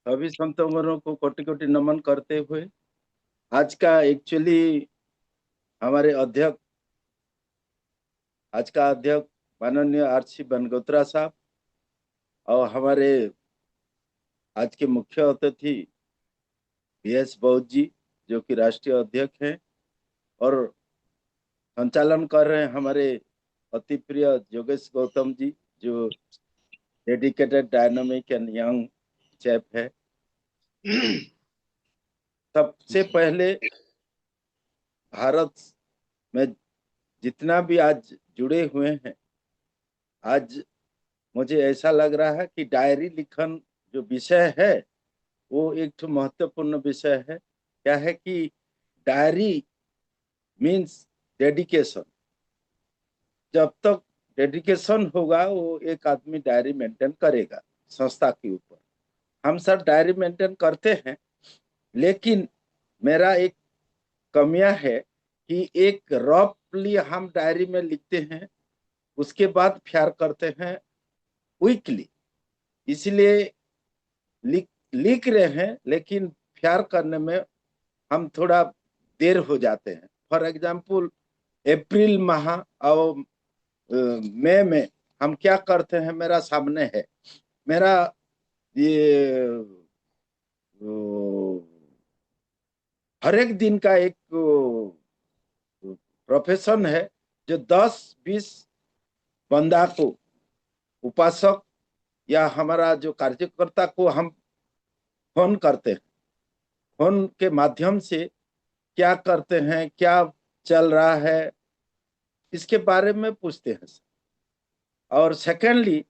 सभी संतों को कोटि कोटि नमन करते हुए, आज का एक्चुअली हमारे अध्यक्ष, आज का अध्यक्ष माननीय RC बंगोत्रा साहब, और हमारे आज के मुख्य अतिथि BS बौद्ध जी जो कि राष्ट्रीय अध्यक्ष हैं, और संचालन कर रहे हैं हमारे अति प्रिय योगेश गौतम जी, जो dedicated, dynamic and young chap है। सबसे पहले भारत में जितना भी आज जुड़े हुए हैं, आज मुझे ऐसा लग रहा है कि डायरी लिखन जो विषय है वो एक महत्वपूर्ण विषय है। क्या है कि डायरी मीन्स डेडिकेशन। जब तक डेडिकेशन होगा वो एक आदमी डायरी मेंटेन करेगा संस्था के ऊपर। हम सब डायरी मेंटेन करते हैं, लेकिन मेरा एक कमियां है कि एक रफली हम डायरी में लिखते हैं, उसके बाद फेयर करते हैं वीकली। इसलिए लिख रहे हैं, लेकिन फेयर करने में हम थोड़ा देर हो जाते हैं। फॉर एग्जाम्पल अप्रैल माह और मई में हम क्या करते हैं, मेरा सामने है। मेरा ये हर एक दिन का एक प्रोफेशन है, जो 10-20 बंदा को, उपासक या हमारा जो कार्यकर्ता को हम फोन करते हैं। फोन के माध्यम से क्या करते हैं, क्या चल रहा है, इसके बारे में पूछते हैं। और सेकेंडली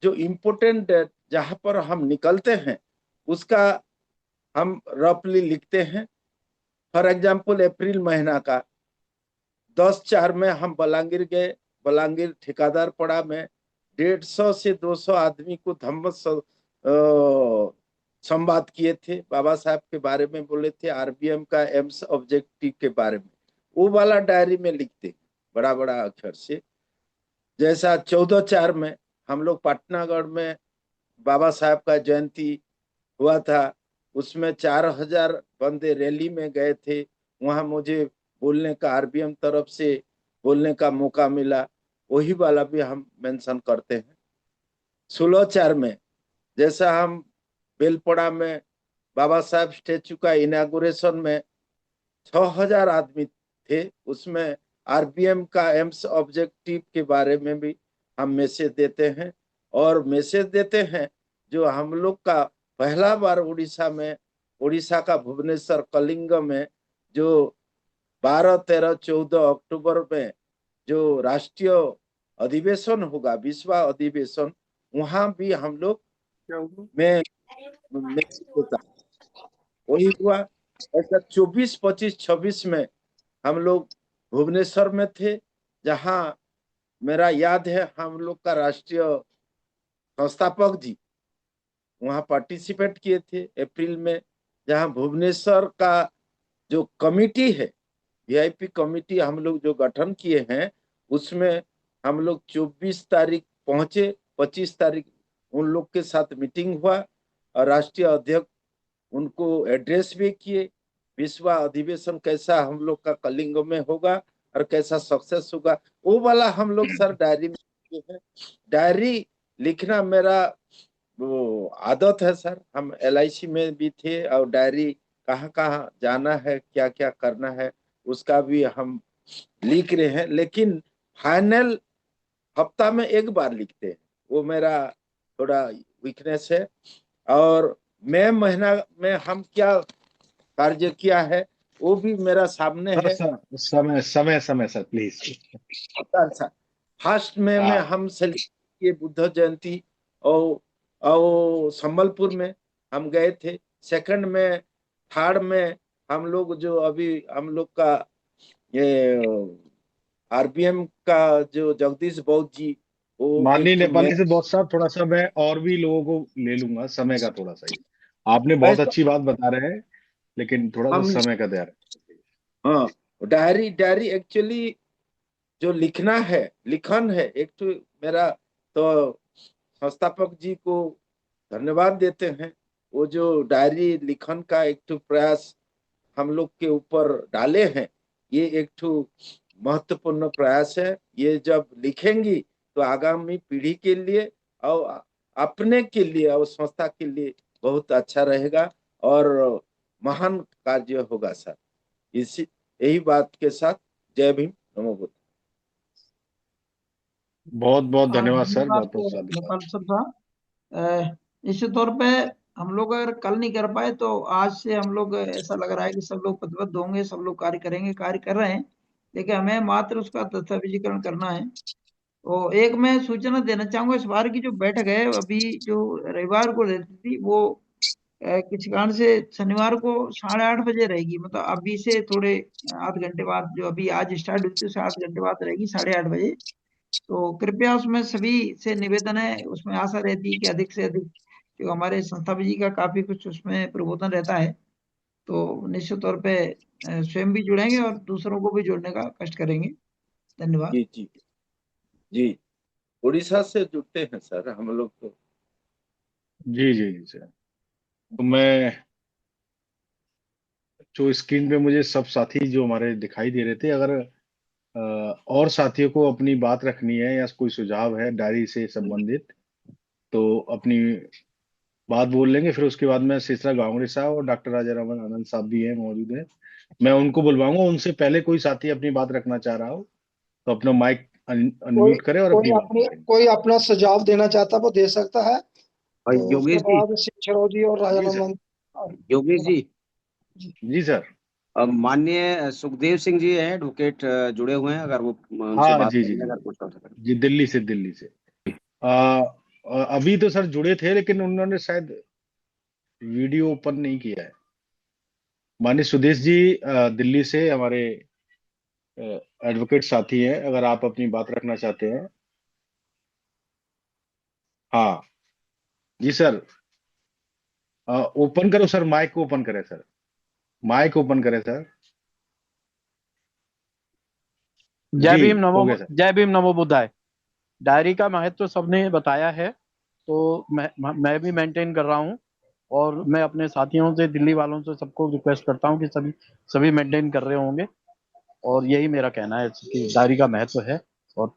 जो इम्पोर्टेंट डेट जहां पर हम निकलते हैं उसका हम रफली लिखते हैं। फॉर एग्जाम्पल अप्रैल महीना का 10/4 में हम बलांगीर गए। बलांगीर ठेकेदार पड़ा में 150 से 200 आदमी को धम्म संवाद किए थे। बाबा साहब के बारे में बोले थे, आरबीएम का एम्स ऑब्जेक्टिव के बारे में। वो वाला डायरी में लिखते बड़ा बड़ा अक्षर से। जैसा 14/4 में हम लोग पाटनागढ़ में बाबा साहब का जयंती हुआ था, उसमें 4000 बंदे रैली में गए थे। वहां मुझे बोलने का, आरबीएम तरफ से बोलने का मौका मिला। वही वाला भी हम मेंशन करते हैं। 16/4 में जैसा हम बेलपड़ा में बाबा साहब स्टेचू का इनागुरेशन में 6000 आदमी थे, उसमें आरबीएम का एम्स ऑब्जेक्टिव के बारे में भी हम मैसेज देते हैं। और मैसेज देते हैं जो हम लोग का पहला बार उड़ीसा का भुवनेश्वर कलिंग में जो 12, 13, 14 अक्टूबर में जो राष्ट्रीय अधिवेशन होगा, विश्व अधिवेशन, वहां भी हम लोग में वही हुआ। ऐसा 24, 25, 26 में हम लोग भुवनेश्वर में थे, जहां मेरा याद है हम लोग का राष्ट्रीय संस्थापक जी वहां पार्टिसिपेट किए थे अप्रैल में। जहां भुवनेश्वर का जो कमिटी है, वीआईपी कमिटी हम लोग जो गठन किए हैं, उसमें हम लोग 24 तारीख पहुंचे। 25 तारीख उन लोग के साथ मीटिंग हुआ और राष्ट्रीय अध्यक्ष उनको एड्रेस भी किए। विश्व अधिवेशन कैसा हम लोग का कलिंग में होगा और कैसा सक्सेस होगा, वो वाला हम लोग सर डायरी में लिखते हैं। डायरी लिखना मेरा वो आदत है सर। हम LIC में भी थे और डायरी कहाँ कहाँ जाना है, क्या क्या करना है, उसका भी हम लिख रहे हैं। लेकिन फाइनल हफ्ता में एक बार लिखते हैं, वो मेरा थोड़ा वीकनेस है। और मई महीना में हम क्या कार्य किया है वो भी मेरा सामने है। समय सर प्लीज। फर्स्ट में हम सेलिब्रेट किए बुद्ध जयंती और संबलपुर में हम गए थे। सेकंड में, थर्ड में हम लोग जो अभी हम लोग का ये आरबीएम का जो जगदीश बौद्ध जी, वो माननीय नेपाली से बौद्ध साहब, थोड़ा सा मैं और भी लोगों को ले लूंगा, समय का थोड़ा सा ही। आपने बहुत अच्छी बात बता रहे हैं, लेकिन थोड़ा सा समय का ध्यान। हाँ, डायरी एक्चुअली जो लिखन है एक तो मेरा, तो संस्थापक जी को धन्यवाद देते हैं। वो जो डायरी लिखन का एक तो प्रयास हम लोग के ऊपर डाले हैं, ये एक तो महत्वपूर्ण प्रयास है। ये जब लिखेंगी तो आगामी पीढ़ी के लिए और अपने के लिए और संस्था के लिए बहुत अच्छा रहेगा और महान कार्य होगा सर। इसी यही बात के साथ जय भीम, नमो बुद्ध। बहुत बहुत धन्यवाद सर, धन्यवाद बहुत बहुत साधुवाद। नेपाल सर साहब। इस तौर पे हम लोग अगर कल नहीं कर पाए तो आज से हम लोग, ऐसा लग रहा है कि सब लोग प्रतिबद्ध होंगे, सब लोग कार्य करेंगे, कार्य कर रहे हैं, लेकिन हमें मात्र उसका दस्तावेजीकरण करना है। तो एक मैं सूचना देना चाहूंगा, इस बार की जो बैठक है अभी जो रविवार को रहती थी वो किसी कारण से शनिवार को 8:30 बजे रहेगी, मतलब अभी से थोड़े आध घंटे बाद, जो अभी आज स्टार्ट हुई थी उससे 8 घंटे बाद रहेगी 8:30 बजे। तो कृपया उसमें सभी से निवेदन है, उसमें आशा रहती है कि अधिक से अधिक, जो हमारे संस्थापक जी का काफी कुछ उसमें प्रबोधन रहता है, तो निश्चित तौर पे स्वयं भी जुड़ेंगे और दूसरों को भी जोड़ने का कष्ट करेंगे। धन्यवाद। जी जी जी, उड़ीसा से जुड़ते हैं सर हम लोग तो। जी जी जी सर। तो मैं, जो स्क्रीन पे मुझे सब साथी जो हमारे दिखाई दे रहे थे, अगर और साथियों को अपनी बात रखनी है या कोई सुझाव है डायरी से संबंधित, तो अपनी बात बोल लेंगे। फिर उसके बाद में सिसरा गांगुली साहब और डॉक्टर राजा रमन आनंद साहब भी हैं, मौजूद हैं, मैं उनको बुलवाऊंगा। उनसे पहले कोई साथी अपनी बात रखना चाह रहा हो तो अपना माइक कोई अनम्यूट करे और अपनी बात करें। कोई अपना सुझाव देना चाहता है वो दे सकता है। और तो उसके योगेश जी, बाद शिक्षाराव जी और राजा जी सर। रामन। योगेश जी, जी सर। माननीय सुखदेव सिंह जी हैं एडवोकेट, जुड़े हुए हैं, अगर वो उनसे हाँ बात जी जी करेंगे, जी अगर कुछ हो सके। जी, दिल्ली से। अभी तो सर जुड़े थे, लेकिन उन्होंने शायद वीडियो ओपन नहीं किया है। माननीय सुदेश जी दिल्ली से हमारे एडवोकेट साथी हैं, अगर आप अपनी बात रखना चाहते हैं। हाँ जी सर। ओपन करो सर, माइक को ओपन करें सर, माइक ओपन करें सर। जय जी, भीम हो नमो गया सर। जय भीम नमो बुद्धाय। डायरी का महत्व सबने बताया है, तो मैं भी मेंटेन कर रहा हूँ, और मैं अपने साथियों से, दिल्ली वालों से, सबको रिक्वेस्ट करता हूँ कि सभी मेंटेन कर रहे होंगे, और यही मेरा कहना है कि डायरी का महत्व है, और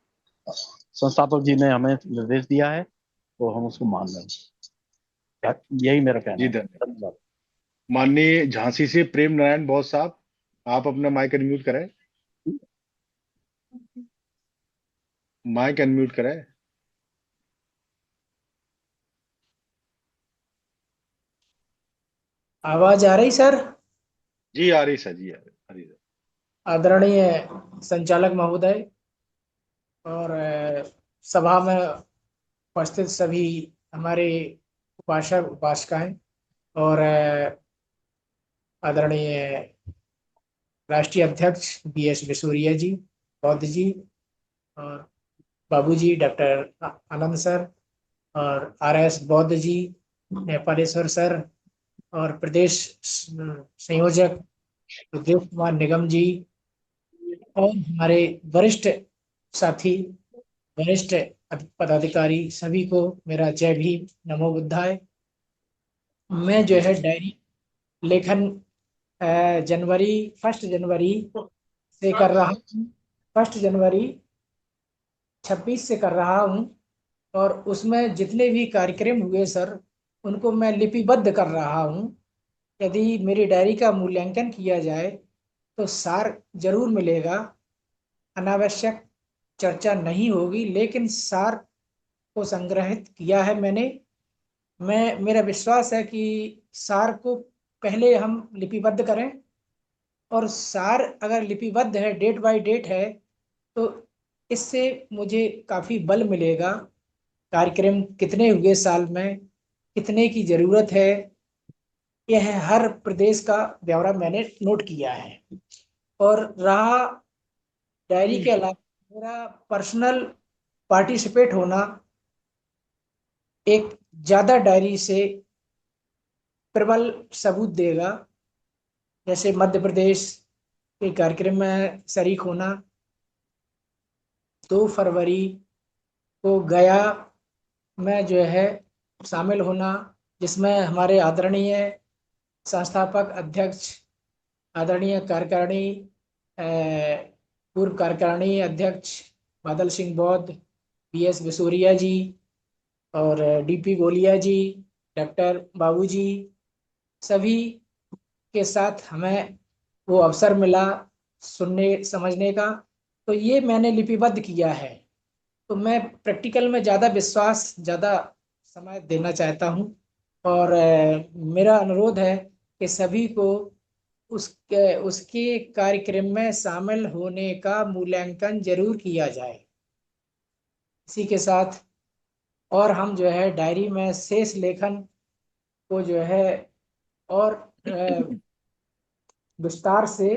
संस्थापक जी ने हमें निर्देश दिया है तो हम उसको मान रहे हैं। यही मेरा कहना जी है। धन्यवाद। धन्यवाद। माननीय झांसी से प्रेम नारायण बॉस साहब, आप अपना माइक अनम्यूट करें, माइक अनम्यूट करें। आवाज आ रही सर? जी आ रही सर, जी आ रही सर। आदरणीय संचालक महोदय और सभा में उपस्थित सभी हमारे उपासक उपासिकाएं और आदरणीय राष्ट्रीय अध्यक्ष BS बिसोरिया जी, बौद्ध जी, और बाबूजी डॉक्टर आनंद सर, और RS बौद्ध जी, नेपालेश्वर सर, और प्रदेश संयोजक रुद्रेश कुमार निगम जी, और हमारे वरिष्ठ साथी, वरिष्ठ पदाधिकारी, सभी को मेरा जय भीम, नमो बुद्धाय। मैं जो है डायरी लेखन जनवरी 1 जनवरी से कर रहा हूँ, 1 जनवरी 26 से कर रहा हूँ, और उसमें जितने भी कार्यक्रम हुए सर, उनको मैं लिपिबद्ध कर रहा हूँ। यदि मेरी डायरी का मूल्यांकन किया जाए तो सार जरूर मिलेगा, अनावश्यक चर्चा नहीं होगी, लेकिन सार को संग्रहित किया है मैंने। मेरा विश्वास है कि सार को पहले हम लिपिबद्ध करें, और सार अगर लिपिबद्ध है, डेट बाय डेट है, तो इससे मुझे काफ़ी बल मिलेगा। कार्यक्रम कितने हुए साल में, कितने की ज़रूरत है, यह हर प्रदेश का ब्यौरा मैंने नोट किया है। और रहा डायरी के अलावा मेरा पर्सनल पार्टिसिपेट होना एक ज़्यादा डायरी से प्रबल सबूत देगा। जैसे मध्य प्रदेश के कार्यक्रम में शरीक होना, 2 फरवरी को गया में जो है शामिल होना, जिसमें हमारे आदरणीय संस्थापक अध्यक्ष, आदरणीय कार्यकारिणी पूर्व कार्यकारिणी अध्यक्ष बादल सिंह बौद्ध, BS बिसोरिया जी, और DP गोलिया जी, डॉक्टर बाबू जी, सभी के साथ हमें वो अवसर मिला सुनने समझने का। तो ये मैंने लिपिबद्ध किया है। तो मैं प्रैक्टिकल में ज़्यादा विश्वास, ज़्यादा समय देना चाहता हूँ, और मेरा अनुरोध है कि सभी को उसके उसके कार्यक्रम में शामिल होने का मूल्यांकन जरूर किया जाए। इसी के साथ और हम जो है डायरी में शेष लेखन को जो है और विस्तार से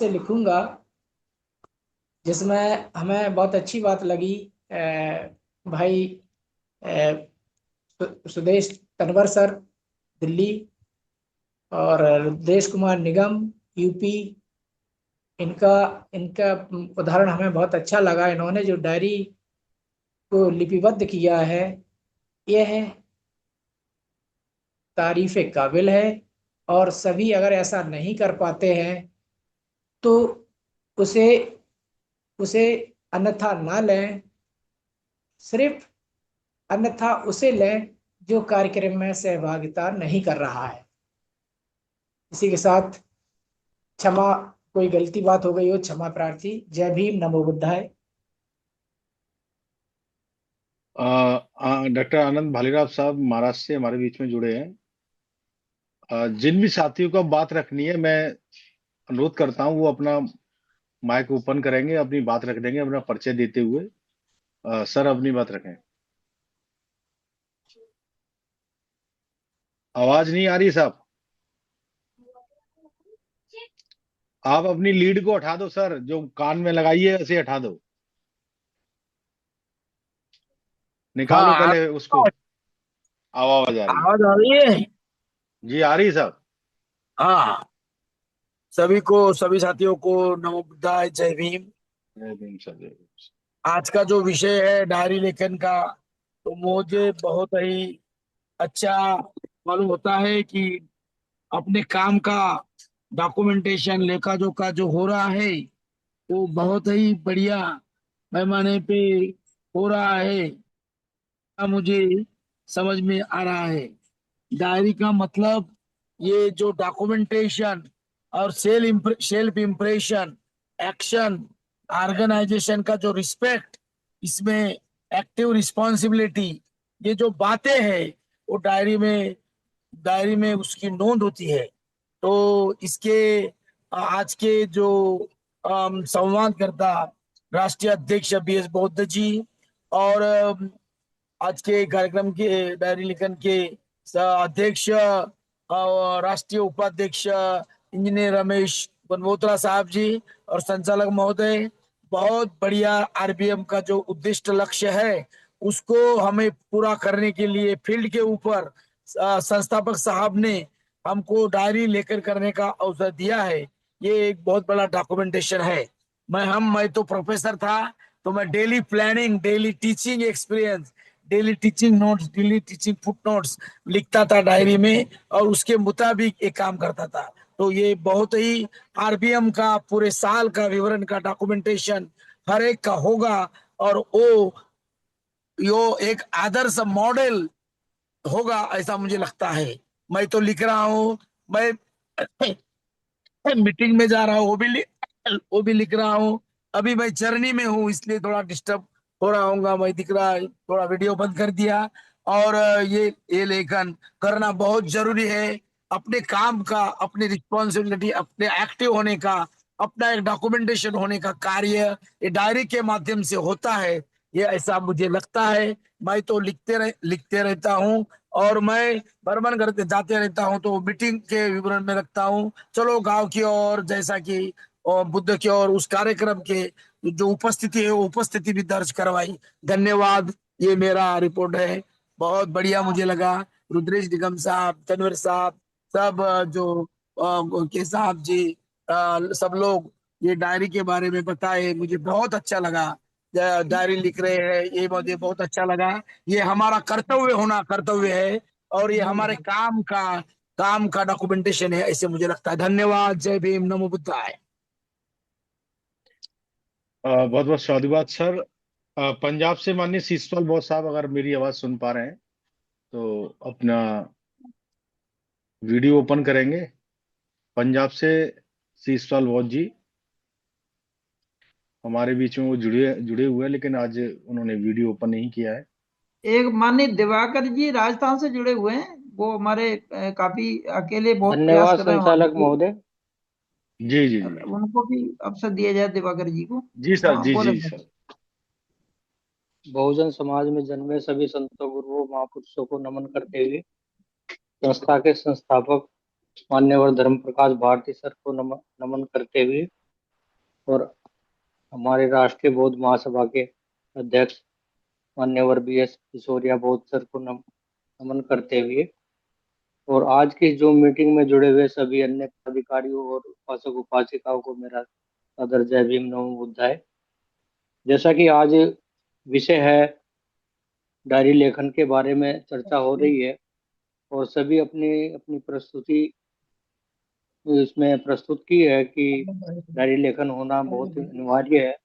लिखूंगा, जिसमें हमें बहुत अच्छी बात लगी भाई सुदेश तनवर सर दिल्ली और रुद्रेश कुमार निगम यूपी, इनका इनका उदाहरण हमें बहुत अच्छा लगा। इन्होंने जो डायरी को लिपिबद्ध किया है यह तारीफ काबिल है, और सभी अगर ऐसा नहीं कर पाते हैं तो उसे उसे अन्यथा ना लें, सिर्फ अन्यथा उसे लें जो कार्यक्रम में सहभागिता नहीं कर रहा है। इसी के साथ क्षमा, कोई गलती बात हो गई हो क्षमा प्रार्थी। जय भीम, नमो बुद्धाय। डॉक्टर आनंद भालीराव साहब महाराष्ट्र से हमारे बीच में जुड़े हैं। जिन भी साथियों को बात रखनी है, मैं अनुरोध करता हूं वो अपना माइक ओपन करेंगे, अपनी बात रख देंगे अपना परिचय देते हुए। सर अपनी बात रखें। आवाज नहीं आ रही साहब। आप अपनी लीड को हटा दो सर, जो कान में लगाई है उसे हटा दो, निकालो हाँ पहले उसको। आवाज आ रही है। आवाज आ रही है। जी आ रही है साहब। हाँ, सभी साथियों को नमो बुद्धाय, जय भीम। जय भीम सर, जय भीम। आज का जो विषय है डायरी लेखन का, तो मुझे बहुत ही अच्छा मालूम होता है कि अपने काम का डॉक्यूमेंटेशन, लेखा जोखा जो हो रहा है वो बहुत ही बढ़िया पैमाने पे हो रहा है। मुझे समझ में आ रहा है डायरी का मतलब, ये जो डॉक्यूमेंटेशन और सेल्फ इम्प्रेशन, एक्शन, ऑर्गेनाइजेशन का जो रिस्पेक्ट, इसमें एक्टिव रिस्पॉन्सिबिलिटी, ये जो बातें हैं वो डायरी में उसकी नोंद होती है। तो इसके आज के जो संवादकर्ता राष्ट्रीय अध्यक्ष BS बौद्ध जी, और आज के कार्यक्रम के डायरी लेखन के अध्यक्ष और राष्ट्रीय उपाध्यक्ष इंजीनियर रमेश बनबोत्रा साहब जी, और संचालक महोदय, बहुत बढ़िया RBM का जो उद्दिष्ट लक्ष्य है उसको हमें पूरा करने के लिए फील्ड के ऊपर संस्थापक साहब ने हमको डायरी लेकर करने का अवसर दिया है। ये एक बहुत बड़ा डॉक्यूमेंटेशन है। मैं तो प्रोफेसर था, तो मैं daily planning, daily teaching experience, daily teaching notes, daily teaching foot notes लिखता था डायरी में, और उसके मुताबिक एक काम करता था। तो ये बहुत ही RBM का पूरे साल का विवरण का डॉक्यूमेंटेशन हर एक का होगा, और वो यो एक आदर्श मॉडल होगा ऐसा मुझे लगता है। मैं तो लिख रहा हूँ, मैं मीटिंग में जा रहा हूँ वो भी लिख रहा हूँ। अभी मैं जर्नी में हूँ इसलिए थोड़ा डिस्टर्ब हो रहा हूँ, मैं दिख रहा है, थोड़ा वीडियो बंद कर दिया। और ये लेखन करना बहुत जरूरी है। अपने काम का, अपनी रिस्पॉन्सिबिलिटी, अपने एक्टिव होने का, अपना एक डॉक्यूमेंटेशन होने का कार्य ये डायरी के माध्यम से होता है, ये ऐसा मुझे लगता है। मैं तो लिखते रहता हूँ, और मैं भ्रमण करते जाते रहता हूँ, तो मीटिंग के विवरण में रखता हूँ। चलो गांव की ओर, जैसा कि और बुद्ध की ओर, उस कार्यक्रम के जो उपस्थिति है वो उपस्थिति भी दर्ज करवाई। धन्यवाद। ये मेरा रिपोर्ट है। बहुत बढ़िया मुझे लगा। रुद्रेश निगम साहब, तनवीर साहब, सब जो के साहब जी, सब लोग ये डायरी के बारे में बताए, मुझे बहुत अच्छा लगा। डायरी लिख रहे हैं, ये मुझे बहुत अच्छा लगा। ये हमारा कर्तव्य है, और ये हमारे काम का डॉक्यूमेंटेशन है, ऐसे मुझे लगता है। धन्यवाद। जय भीम, नमो बुद्धाय। बहुत बहुत साधुवाद सर। पंजाब से माननीय सीसपाल बॉस साहब, अगर मेरी आवाज सुन पा रहे हैं तो अपना वीडियो ओपन करेंगे। पंजाब से सीसपाल बॉस जी। हमारे बीच में वो जुड़े हुए हैं, लेकिन आज उन्होंने वीडियो ओपन नहीं किया है। एक माननीय दिवाकर जी राजस्थान से जुड़े हुए हैं, वो हमारे काफी अकेले बहुत प्रयास धन्यवाद कर रहे हैं वहां संचालक पे। महोदय। जी जी जी उनको भी अवसर दिया जाए दिवाकर जी को। जी सर, हाँ जी बोले जी सर। सर। बहुजन समाज में जन्मे सभी संतों, गुरुओं, महापुरुषों को नमन करते हुए संस्था के संस्थापक मान्यवर धर्म प्रकाश भारती सर को नमन करते हुए और हमारे राष्ट्रीय बौद्ध महासभा के अध्यक्ष मान्यवर BS सिसोदिया बौद्ध सर को नमन करते हुए और आज की जो मीटिंग में जुड़े हुए सभी अन्य अधिकारियों और उपासक उपासिकाओं को मेरा सादर जय भीम नमो बुद्धाय। जैसा कि आज विषय है डायरी लेखन के बारे में चर्चा हो रही है और सभी अपनी अपनी प्रस्तुति इसमें प्रस्तुत की है कि डायरी लेखन होना बहुत अनिवार्य है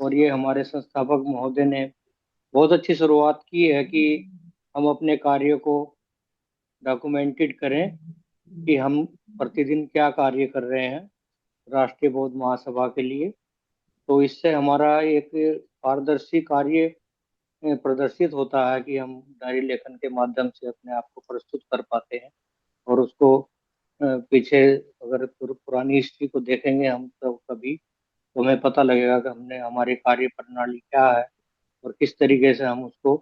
और ये हमारे संस्थापक महोदय ने बहुत अच्छी शुरुआत की है कि हम अपने कार्य को डॉक्यूमेंटेड करें कि हम प्रतिदिन क्या कार्य कर रहे हैं राष्ट्रीय बौद्ध महासभा के लिए। तो इससे हमारा एक पारदर्शी कार्य प्रदर्शित होता है कि हम डायरी लेखन के माध्यम से अपने आप को प्रस्तुत कर पाते हैं और उसको पीछे अगर पुरानी हिस्ट्री को देखेंगे हम तो कभी तो हमें पता लगेगा कि हमने हमारी कार्य प्रणाली क्या है और किस तरीके से हम उसको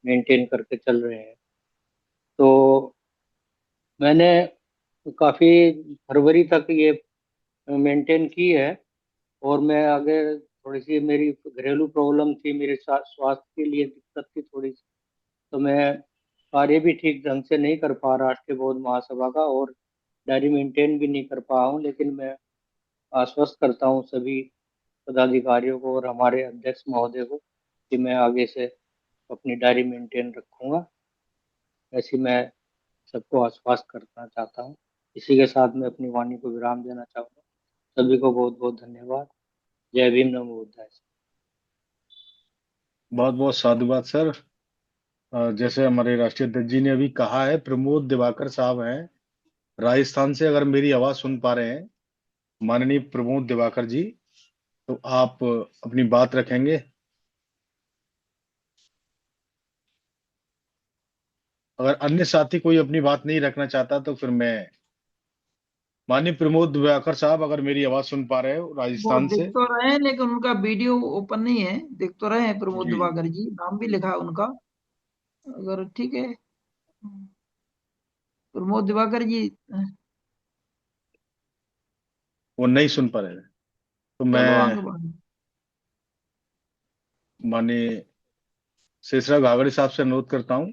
मेंटेन करके चल रहे हैं। तो मैंने काफ़ी फरवरी तक ये मेंटेन की है और मैं आगे थोड़ी सी मेरी घरेलू प्रॉब्लम थी, मेरे स्वास्थ्य के लिए दिक्कत थी थोड़ी सी, तो मैं कार्य भी ठीक ढंग से नहीं कर पा रहा राष्ट्रीय बौद्ध महासभा का और डायरी मेंटेन भी नहीं कर पा रहा हूँ। लेकिन मैं आश्वस्त करता हूँ सभी पदाधिकारियों को और हमारे अध्यक्ष महोदय को कि मैं आगे से अपनी डायरी मेंटेन रखूंगा। ऐसी मैं सबको आश्वस्त करना चाहता हूँ। इसी के साथ मैं अपनी वाणी को विराम देना चाहूँगा। सभी को बहुत बहुत धन्यवाद। जय भीम नमो बुद्धाय। बहुत बहुत साधुवाद सर। जैसे हमारे राष्ट्रीय अध्यक्ष जी ने अभी कहा है, प्रमोद दिवाकर साहब हैं राजस्थान से, अगर मेरी आवाज सुन पा रहे हैं माननीय प्रमोद दिवाकर जी, तो आप अपनी बात रखेंगे। अगर अन्य साथी कोई अपनी बात नहीं रखना चाहता तो फिर मैं, माननीय प्रमोद दिवाकर साहब अगर मेरी आवाज सुन पा रहे हो वो राजस्थान दिख से। तो रहे हैं लेकिन उनका वीडियो ओपन नहीं है। दिख तो रहे हैं प्रमोद जी दिवाकर जी, नाम भी लिखा है उनका। अगर ठीक है प्रमोद दिवाकर जी। वो नहीं सुन पा रहे, तो चलो मैं आगे बढ़ो। माननीय शेषराव घागड़े साहब से अनुरोध करता हूँ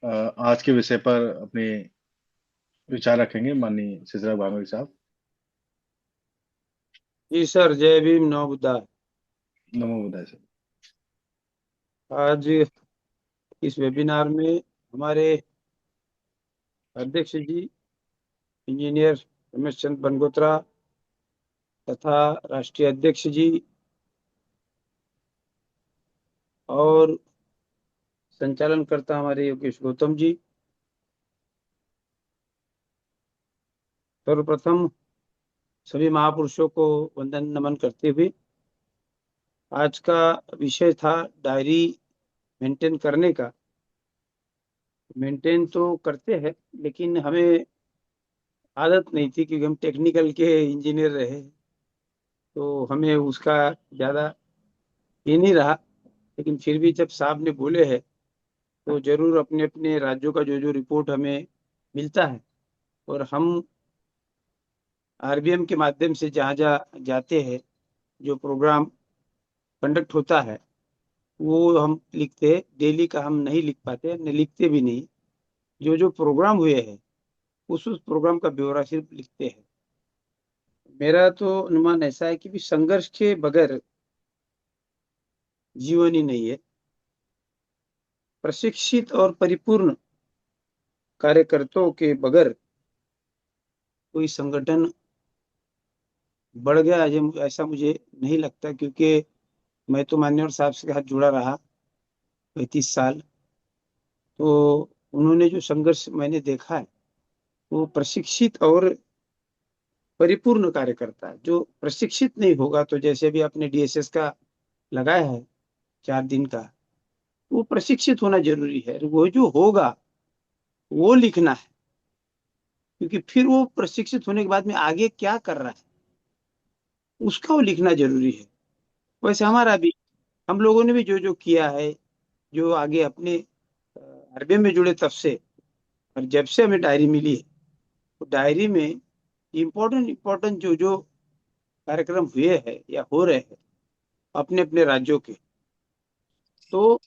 आज के विषय पर अपने विचार रखेंगे। माननीय शेषराव घागड़े साहब। जी सर, जय भीम नमो बुद्धाय। नमो बुद्धाय सर। आज इस वेबिनार में हमारे अध्यक्ष जी इंजीनियर रमेश चंद्र बनगोत्रा तथा राष्ट्रीय अध्यक्ष जी और संचालनकर्ता हमारे योगेश गौतम जी, सर्वप्रथम सभी महापुरुषों को वंदन नमन करते हुए आज का विषय था डायरी मेंटेन करने का। मेंटेन तो करते हैं लेकिन हमें आदत नहीं थी क्योंकि हम टेक्निकल के इंजीनियर रहे, तो हमें उसका ज़्यादा ये नहीं रहा। लेकिन फिर भी जब साहब ने बोले हैं तो जरूर अपने अपने राज्यों का जो जो रिपोर्ट हमें मिलता है और हम RBM के माध्यम से जहाँ जहाँ जाते हैं, जो प्रोग्राम कंडक्ट होता है वो हम लिखते हैं। डेली का हम नहीं लिख पाते, न लिखते भी नहीं। जो जो प्रोग्राम हुए हैं उस प्रोग्राम का ब्यौरा सिर्फ लिखते हैं। मेरा तो अनुमान ऐसा है कि भी संघर्ष के बगैर जीवन ही नहीं है। प्रशिक्षित और परिपूर्ण कार्यकर्ताओं के बगैर कोई संगठन बढ़ गया ऐसा मुझे नहीं लगता, क्योंकि मैं तो मान्यवर साहब के साथ जुड़ा रहा 35 साल। तो उन्होंने जो संघर्ष मैंने देखा है वो प्रशिक्षित और परिपूर्ण कार्यकर्ता जो प्रशिक्षित नहीं होगा, तो जैसे भी आपने डीएसएस का लगाया है 4 दिन का, वो प्रशिक्षित होना जरूरी है। वो जो होगा वो लिखना है, क्योंकि फिर वो प्रशिक्षित होने के बाद में आगे क्या कर रहा है उसका वो लिखना जरूरी है। वैसे हमारा भी, हम लोगों ने भी जो जो किया है, जो आगे अपने आरबीएम में जुड़े तब से, और जब से हमें डायरी मिली है, तो डायरी में इम्पोर्टेंट इम्पोर्टेंट जो जो कार्यक्रम हुए हैं या हो रहे हैं अपने अपने राज्यों के, तो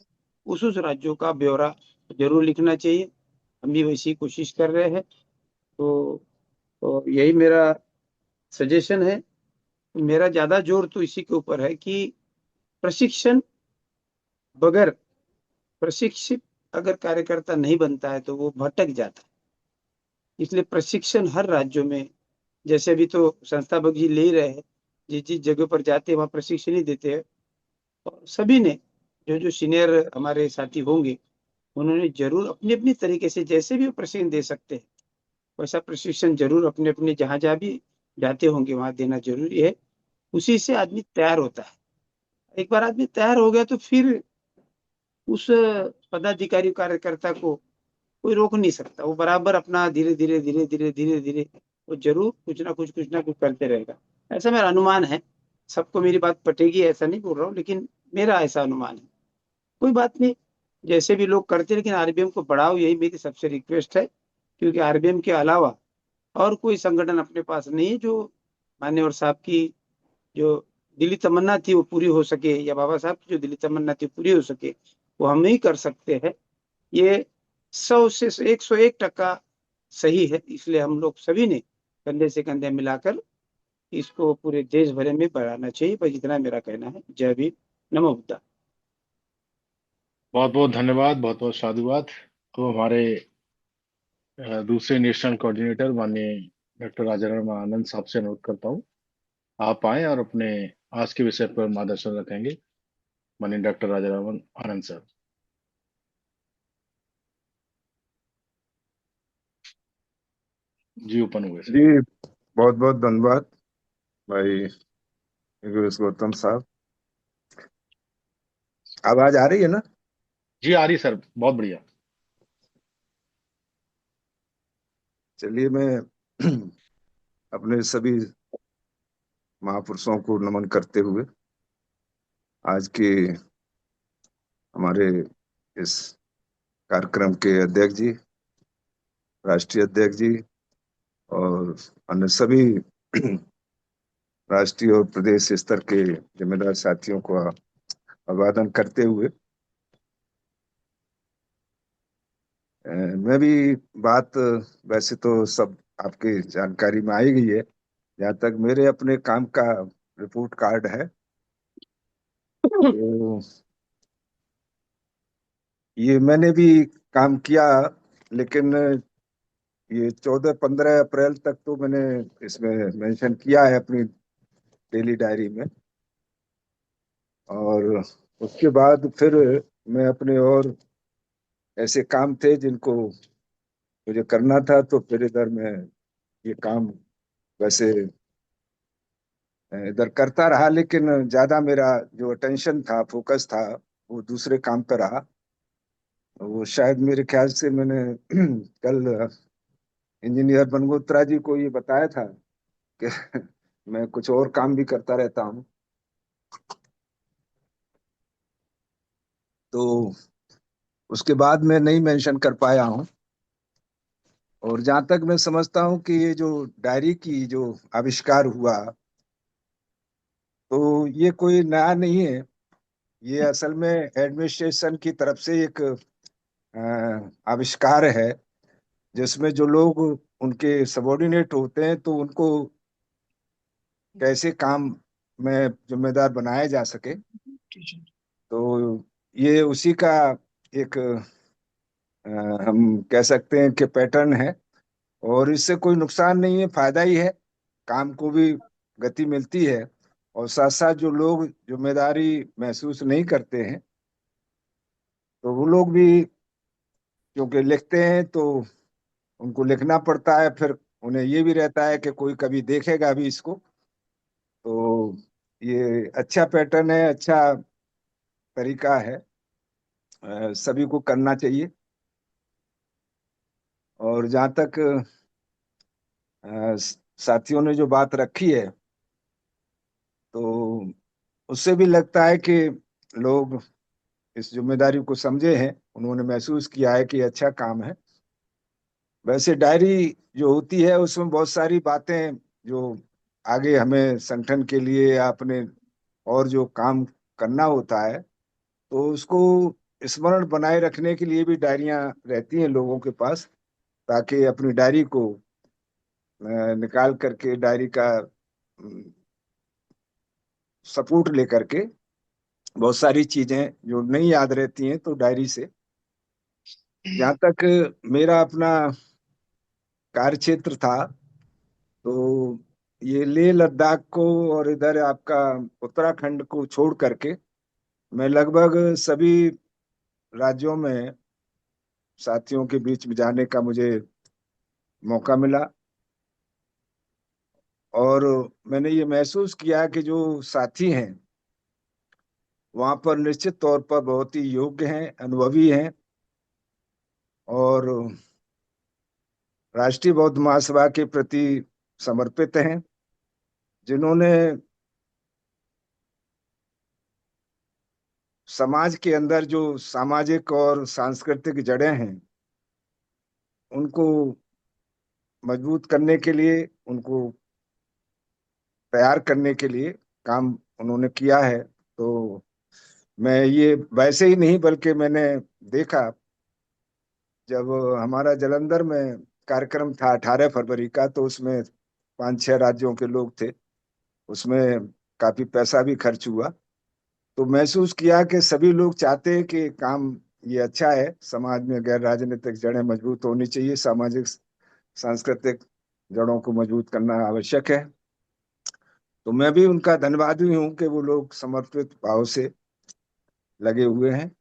उस राज्यों का ब्यौरा जरूर लिखना चाहिए। हम भी वैसी कोशिश कर रहे हैं। तो यही मेरा सजेशन है। मेरा ज्यादा जोर तो इसी के ऊपर है कि प्रशिक्षण, बगैर प्रशिक्षित अगर कार्यकर्ता नहीं बनता है तो वो भटक जाता है। इसलिए प्रशिक्षण हर राज्यों में, जैसे अभी तो संस्थापक जी ले ही रहे हैं, जिस जिस जगह पर जाते हैं वहाँ प्रशिक्षण ही देते हैं। और सभी ने, जो जो सीनियर हमारे साथी होंगे, उन्होंने जरूर अपनी अपनी तरीके से जैसे भी प्रशिक्षण दे सकते हैं वैसा प्रशिक्षण जरूर अपने अपने जहाँ जहाँ भी जाते होंगे वहां देना जरूरी है। उसी से आदमी तैयार होता है। एक बार आदमी तैयार हो गया तो फिर उस पदाधिकारी कार्यकर्ता को कोई रोक नहीं सकता। वो बराबर अपना धीरे धीरे धीरे धीरे धीरे धीरे वो जरूर कुछ ना कुछ करते रहेगा। ऐसा मेरा अनुमान है। सबको मेरी बात पटेगी ऐसा नहीं बोल रहा हूँ, लेकिन मेरा ऐसा अनुमान है। कोई बात नहीं, जैसे भी लोग करते, लेकिन आरबीएम को बढ़ाओ, यही मेरी सबसे रिक्वेस्ट है। क्योंकि आरबीएम के अलावा और कोई संगठन अपने पास नहीं है जो मान्यवर साहब की जो दिली तमन्ना थी वो पूरी हो सके, या बाबा साहब की जो दिली तमन्ना थी पूरी हो सके, वो हम ही कर सकते हैं। ये 100 से 101% सही है। इसलिए हम लोग सभी ने कंधे से कंधे मिलाकर इसको पूरे देश भर में बढ़ाना चाहिए। बस इतना मेरा कहना है। जय भीम, नमो बुद्धा। बहुत बहुत धन्यवाद, बहुत बहुत साधुवाद। तो हमारे दूसरे नेशनल कोऑर्डिनेटर माननीय डॉक्टर राजाराम आनंद साहब से अनुरोध करता हूँ, आप आए और अपने आज के विषय पर मार्गदर्शन रखेंगे। माननीय डॉक्टर राजाराम आनंद साहब जी, ओपन हुए सर। जी, बहुत बहुत धन्यवाद भाई योगेश गौतम साहब। आवाज आ रही है ना? जी आ रही सर, बहुत बढ़िया। चलिए, मैं अपने सभी महापुरुषों को नमन करते हुए आज के हमारे इस कार्यक्रम के अध्यक्ष जी, राष्ट्रीय अध्यक्ष जी और अन्य सभी राष्ट्रीय और प्रदेश स्तर के जिम्मेदार साथियों को अभिवादन करते हुए, मैं भी बात, वैसे तो सब आपके जानकारी में आई गई है। जहाँ तक मेरे अपने काम का रिपोर्ट कार्ड है, तो ये मैंने भी काम किया, लेकिन ये 14-15 अप्रैल तक तो मैंने इसमें मेंशन किया है अपनी डेली डायरी में। और उसके बाद फिर मैं अपने और ऐसे काम थे जिनको मुझे करना था, तो फिर इधर मैं ये काम वैसे इधर करता रहा, लेकिन ज्यादा मेरा जो अटेंशन था, फोकस था, वो दूसरे काम पर रहा। वो शायद मेरे ख्याल से मैंने कल इंजीनियर बनगोत्रा जी को ये बताया था कि मैं कुछ और काम भी करता रहता हूँ। तो उसके बाद मैं नहीं मेंशन कर पाया हूँ। और जहां तक मैं समझता हूँ कि ये जो डायरी की जो आविष्कार हुआ, तो ये कोई नया नहीं है। ये असल में एडमिनिस्ट्रेशन की तरफ से एक आविष्कार है, जिसमें जो लोग उनके सबॉर्डिनेट होते हैं तो उनको कैसे काम में जिम्मेदार बनाया जा सके। तो ये उसी का एक हम कह सकते हैं कि पैटर्न है। और इससे कोई नुकसान नहीं है, फायदा ही है। काम को भी गति मिलती है, और साथ साथ जो लोग जिम्मेदारी महसूस नहीं करते हैं, तो वो लोग भी क्योंकि लिखते हैं तो उनको लिखना पड़ता है, फिर उन्हें ये भी रहता है कि कोई कभी देखेगा भी इसको, तो ये अच्छा पैटर्न है, अच्छा तरीका है, सभी को करना चाहिए। और जहाँ तक साथियों ने जो बात रखी है, तो उससे भी लगता है कि लोग इस जिम्मेदारी को समझे हैं, उन्होंने महसूस किया है कि अच्छा काम है। वैसे डायरी जो होती है उसमें बहुत सारी बातें जो आगे हमें संगठन के लिए या अपने और जो काम करना होता है, तो उसको स्मरण बनाए रखने के लिए भी डायरियां रहती हैं लोगों के पास, ताकि अपनी डायरी को निकाल करके डायरी का सपोर्ट लेकर के बहुत सारी चीजें जो नहीं याद रहती हैं तो डायरी से। जहाँ तक मेरा अपना कार्य क्षेत्र था, तो ये लेह लद्दाख को और इधर आपका उत्तराखंड को छोड़ करके मैं लगभग सभी राज्यों में साथियों के बीच में जाने का मुझे मौका मिला। और मैंने ये महसूस किया कि जो साथी हैं वहाँ पर निश्चित तौर पर बहुत ही योग्य हैं, अनुभवी हैं, और राष्ट्रीय बौद्ध महासभा के प्रति समर्पित हैं, जिन्होंने समाज के अंदर जो सामाजिक और सांस्कृतिक जड़ें हैं उनको मजबूत करने के लिए, उनको तैयार करने के लिए काम उन्होंने किया है। तो मैं ये वैसे ही नहीं, बल्कि मैंने देखा जब हमारा जालंधर में कार्यक्रम था 18 फरवरी का, तो उसमें 5-6 राज्यों के लोग थे, उसमें काफी पैसा भी खर्च हुआ। तो महसूस किया कि सभी लोग चाहते हैं कि काम ये अच्छा है, समाज में गैर राजनीतिक जड़ें मजबूत होनी चाहिए, सामाजिक सांस्कृतिक जड़ों को मजबूत करना आवश्यक है। तो मैं भी उनका धन्यवादी हूँ कि वो लोग समर्पित भाव से लगे हुए हैं।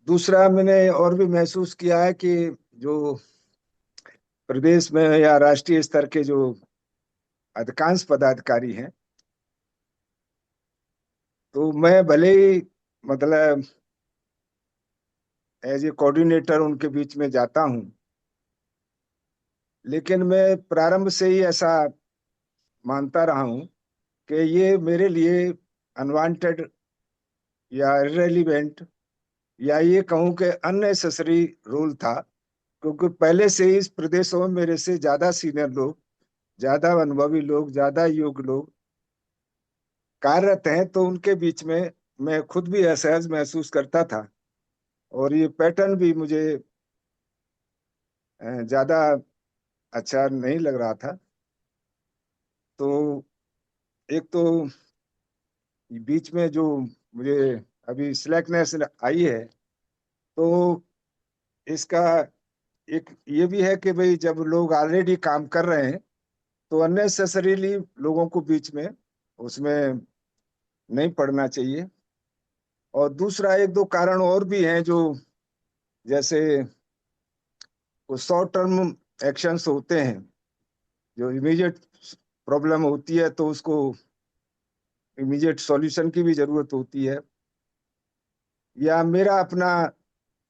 दूसरा, मैंने और भी महसूस किया है कि जो प्रदेश में या राष्ट्रीय स्तर के जो अधिकांश पदाधिकारी हैं, तो मैं भले ही मतलब एज ए कोऑर्डिनेटर उनके बीच में जाता हूं, लेकिन मैं प्रारंभ से ही ऐसा मानता रहा हूं कि ये मेरे लिए अनवांटेड या इररिलेवेंट, या ये कहूं कि अननेसेसरी रोल था, क्योंकि पहले से ही इस प्रदेशों में मेरे से ज्यादा सीनियर लोग, ज्यादा अनुभवी लोग, ज्यादा योग्य लोग कार्यरत हैं, तो उनके बीच में मैं खुद भी असहज महसूस करता था, और ये पैटर्न भी मुझे ज्यादा अच्छा नहीं लग रहा था। तो एक तो बीच में जो मुझे अभी स्लैकनेस आई है, तो इसका एक ये भी है कि भाई जब लोग ऑलरेडी काम कर रहे हैं तो अननेसेसरीली लोगों को बीच में उसमें नहीं पड़ना चाहिए। और दूसरा, एक दो कारण और भी हैं, जो जैसे कुछ शॉर्ट टर्म एक्शंस होते हैं, जो इमीडिएट प्रॉब्लम होती है तो उसको इमीडिएट सॉल्यूशन की भी जरूरत होती है, या मेरा अपना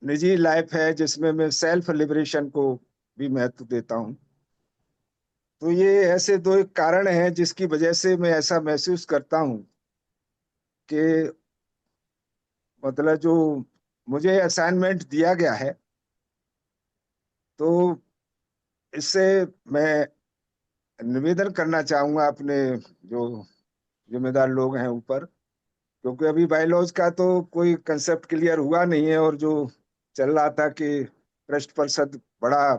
निजी लाइफ है जिसमें मैं सेल्फ लिबरेशन को भी महत्व देता हूँ। तो ये ऐसे दो एक कारण हैं जिसकी वजह से मैं ऐसा महसूस करता हूँ कि मतलब जो मुझे असाइनमेंट दिया गया है, तो इससे मैं निवेदन करना चाहूंगा अपने जो जिम्मेदार लोग हैं ऊपर, क्योंकि अभी बायलॉज का तो कोई कंसेप्ट क्लियर हुआ नहीं है, और जो चल रहा था कि ट्रस्ट परिषद बड़ा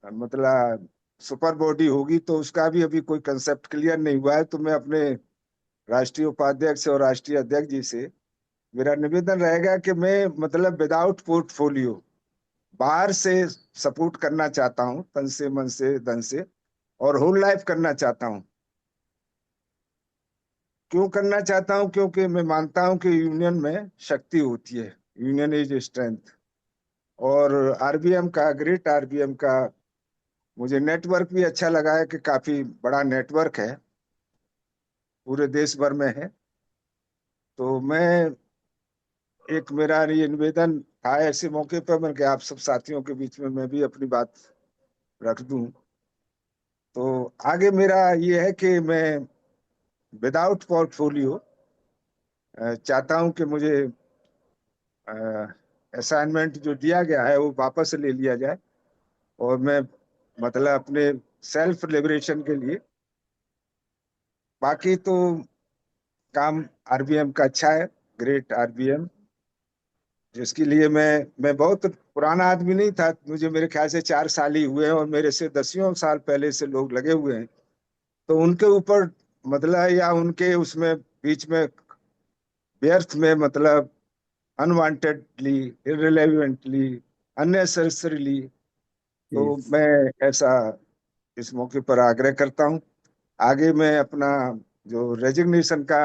मतलब सुपर बॉडी होगी, तो उसका भी अभी कोई कंसेप्ट क्लियर नहीं हुआ है। तो मैं अपने राष्ट्रीय उपाध्यक्ष और राष्ट्रीय अध्यक्ष जी से मेरा निवेदन रहेगा कि मैं मतलब विदाउट पोर्टफोलियो बाहर से सपोर्ट करना चाहता हूं, तन से, मन से, धन से, और होल लाइफ करना चाहता हूं। क्यों करना चाहता हूं? क्योंकि मैं मानता हूं कि यूनियन में शक्ति होती है, यूनियन इज स्ट्रेंथ। और आरबीएम का, ग्रेट आरबीएम का मुझे नेटवर्क भी अच्छा लगा है कि काफी बड़ा नेटवर्क है, पूरे देश भर में है। तो मैं, एक मेरा ये निवेदन था ऐसे मौके पर, मैं कि आप सब साथियों के बीच में मैं भी अपनी बात रख दूं। तो आगे मेरा ये है कि मैं विदाउट पोर्टफोलियो चाहता हूं कि मुझे असाइनमेंट जो दिया गया है वो वापस ले लिया जाए, और मैं मतलब अपने सेल्फ लिबरेशन के लिए, बाकी तो काम आरबीएम का अच्छा है, ग्रेट आरबीएम, जिसके लिए मैं बहुत पुराना आदमी नहीं था, मुझे मेरे ख्याल से 4 साल ही हुए हैं, और मेरे से दसियों साल पहले से लोग लगे हुए हैं। तो उनके ऊपर मतलब, या उनके उसमें बीच में व्यर्थ में मतलब अनवांटेडली, इररिलेवेंटली, अननेसेसरीली, तो मैं ऐसा इस मौके पर आग्रह करता हूं। आगे मैं अपना जो रेजिग्नेशन का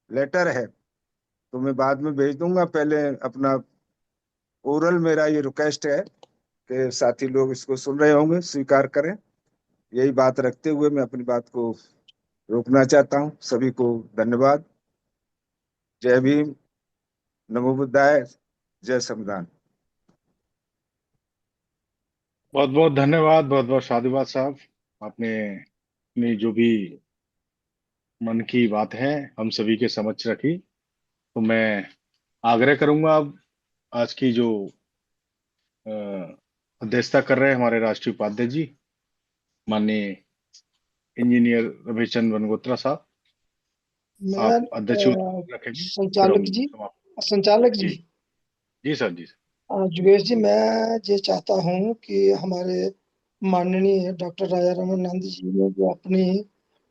लेटर है तो मैं बाद में भेज दूंगा, पहले अपना ओरल मेरा ये रिक्वेस्ट है कि साथी लोग इसको सुन रहे होंगे, स्वीकार करें। यही बात रखते हुए मैं अपनी बात को रोकना चाहता हूं। सभी को धन्यवाद। जय भीम, नमो बुद्धाय, जय संविधान। बहुत बहुत धन्यवाद, बहुत बहुत साधुवाद साहब। आपने अपनी जो भी मन की बात है हम सभी के समक्ष रखी। तो मैं आग्रह करूंगा, अब आज की जो अ, अध्यक्षता कर रहे हैं हमारे राष्ट्रीय उपाध्यक्ष जी, माननीय इंजीनियर रमेश चंद्र बनगोत्रा साहब, मैं आप अध्यक्ष रखेंगे, फिर संचालक हम जी, समाप्त। संचालक जी, जी जी सर, जी सर। जुगेश जी, मैं ये चाहता हूँ कि हमारे माननीय डॉक्टर राजा रमन जी ने जो अपनी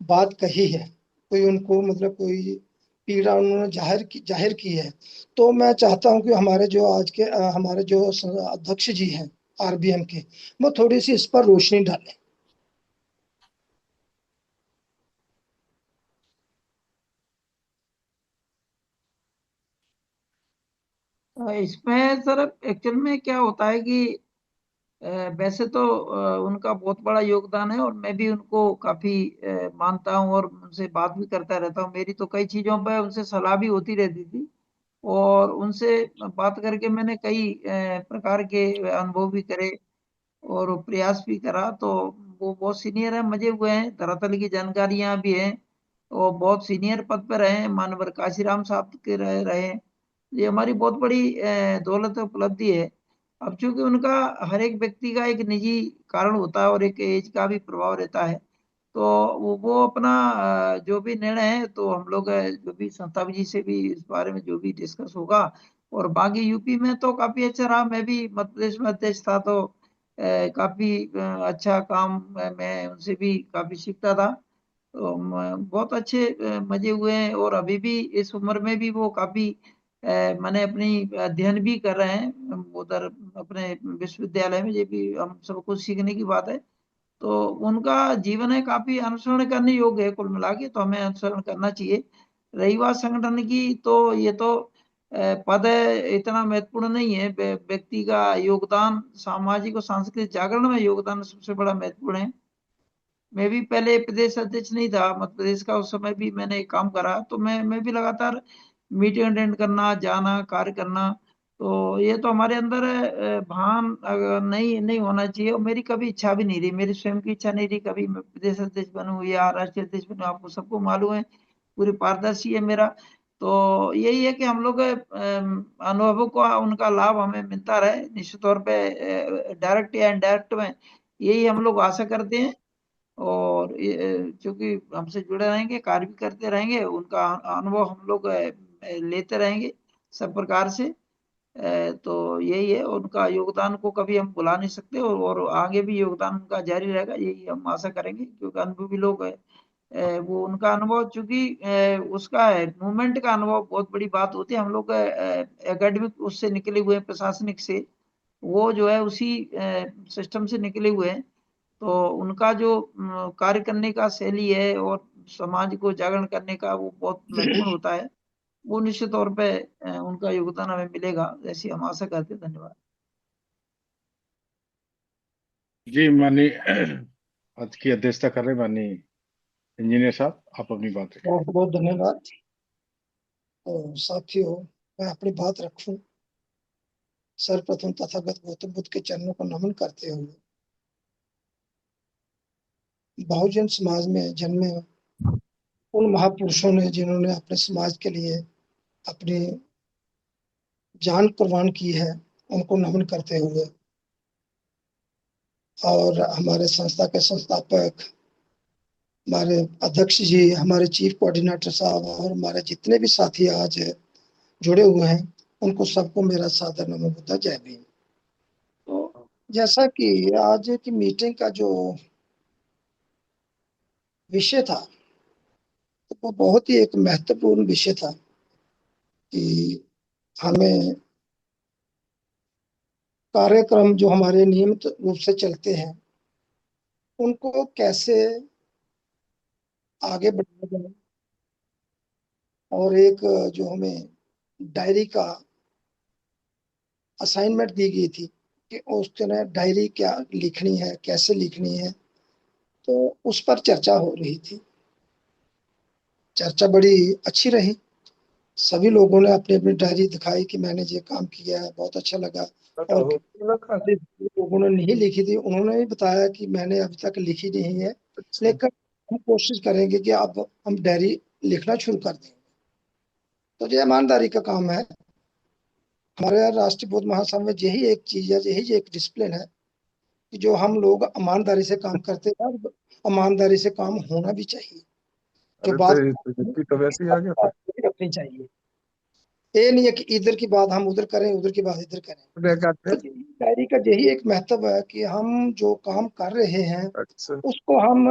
बात कही है, कोई उनको मतलब कोई पीड़ा उन्होंने जाहिर की है, तो मैं चाहता हूँ कि हमारे जो आज के हमारे जो अध्यक्ष जी हैं आरबीएम के, वो थोड़ी सी इस पर रोशनी डालें। इसमें सर एक्चुअल में क्या होता है कि वैसे तो उनका बहुत बड़ा योगदान है, और मैं भी उनको काफी मानता हूँ और उनसे बात भी करता रहता हूँ। मेरी तो कई चीजों पर उनसे सलाह भी होती रहती थी, और उनसे बात करके मैंने कई प्रकार के अनुभव भी करे और प्रयास भी करा। तो वो बहुत सीनियर है, मजे हुए हैं, धरातल की जानकारियां भी हैं, और बहुत सीनियर पद पर रहे हैं, मानवर काशीराम साहब के रहे हैं। ये हमारी बहुत बड़ी दौलत उपलब्धि है। अब चूंकि उनका हर एक व्यक्ति का एक निजी कारण होता है और एक एज का भी प्रभाव रहता है, तो वो अपना जो भी निर्णय है, तो हम लोग जो भी संताप जी से भी इस बारे में जो भी डिस्कस होगा। और बाकी यूपी में तो काफी अच्छा रहा, मैं भी मध्य प्रदेश में अध्यक्ष था, तो काफी अच्छा काम मैं उनसे भी काफी सीखता था। तो बहुत अच्छे मजे हुए हैं, और अभी भी इस उम्र में भी वो काफी मैंने अपनी अध्ययन भी कर रहे हैं उधर अपने विश्वविद्यालय में। ये भी हम सबको सीखने की बात है। तो उनका जीवन है काफी अनुसरण करने योग्य है, कुल मिला के तो हमें अनुसरण करना चाहिए। रही बात संगठन की, तो ये तो पद है, इतना महत्वपूर्ण नहीं है। व्यक्ति का योगदान सामाजिक और सांस्कृतिक जागरण में योगदान सबसे बड़ा महत्वपूर्ण है। मैं भी पहले प्रदेश अध्यक्ष नहीं था मध्य प्रदेश का, उस समय भी मैंने काम करा, तो मैं भी लगातार मीटिंग अटेंड करना, जाना, कार्य करना। तो ये तो हमारे अंदर भान नहीं नहीं होना चाहिए, और मेरी कभी इच्छा भी नहीं रही, मेरी स्वयं की इच्छा नहीं रही कभी मैं प्रदेश अध्यक्ष बनूं या राष्ट्रीय अध्यक्ष बनूं। आपको सबको मालूम है, पूरी पारदर्शी है मेरा। तो यही है कि हम लोग अनुभवों का उनका लाभ हमें मिलता रहे, निश्चित तौर पे डायरेक्ट या इनडायरेक्ट में, यही हम लोग आशा करते हैं। और चूंकि हमसे जुड़े रहेंगे, कार्य भी करते रहेंगे, उनका अनुभव हम लोग लेते रहेंगे सब प्रकार से। तो यही है, उनका योगदान को कभी हम भुला नहीं सकते, और आगे भी योगदान उनका जारी रहेगा, यही हम आशा करेंगे, क्योंकि अनुभवी लोग वो उनका अनुभव चूंकि उसका है मूवमेंट का अनुभव बहुत बड़ी बात होती है। हम लोग एकेडमिक उससे निकले हुए हैं, प्रशासनिक से, वो जो है उसी सिस्टम से निकले हुए हैं। तो उनका जो कार्य करने का शैली है और समाज को जागरण करने का, वो बहुत महत्वपूर्ण होता है। वो निश्चित तौर पे उनका योगदान हमें मिलेगा, ऐसी हम आशा करते हैं। धन्यवाद। जी माननीय आज की अध्यक्षता कर रहे माननीय इंजीनियर साहब, आप अपनी बात रखें। बहुत बहुत धन्यवाद। और साथियों, मैं अपनी बात रखूं, सर्वप्रथम तथागत गौतम बुद्ध के चरणों को नमन करते हुए बहुजन समाज में जन्मे उन महापुरुषों ने जिन्होंने अपने समाज के लिए अपनी जान कुर्बान की है, उनको नमन करते हुए, और हमारे संस्था के संस्थापक, हमारे अध्यक्ष जी, हमारे चीफ कोऑर्डिनेटर साहब और हमारे जितने भी साथी आज जुड़े हुए हैं, उनको सबको मेरा सादर नमो बुद्धा, जय भीम। तो जैसा कि आज की मीटिंग का जो विषय था, तो वो बहुत ही एक महत्वपूर्ण विषय था कि हमें कार्यक्रम जो हमारे नियमित रूप से चलते हैं उनको कैसे आगे बढ़ाया जाए, और एक जो हमें डायरी का असाइनमेंट दी गई थी कि उसने डायरी क्या लिखनी है, कैसे लिखनी है, तो उस पर चर्चा हो रही थी। चर्चा बड़ी अच्छी रही। सभी लोगों ने अपनी अपनी डायरी दिखाई कि मैंने ये काम किया है, बहुत अच्छा लगा। और लोगों ने नहीं लिखी थी, उन्होंने भी बताया कि मैंने अभी तक लिखी नहीं है, लेकिन हम कोशिश करेंगे कि अब हम डायरी लिखना शुरू कर देंगे। तो ये ईमानदारी का काम है। हमारे यहाँ राष्ट्रीय बौद्ध महासभा में यही एक चीज है, यही एक डिसिप्लिन है कि जो हम लोग ईमानदारी से काम करते हैं, और ईमानदारी से काम होना भी चाहिए। जो बात तो वैसे ही आ गया रखनी चाहिए। ये नहीं है कि इधर की बात हम उधर करें, उधर की बात इधर करें। तो डायरी का यही एक महत्व है कि हम जो काम कर रहे हैं उसको हम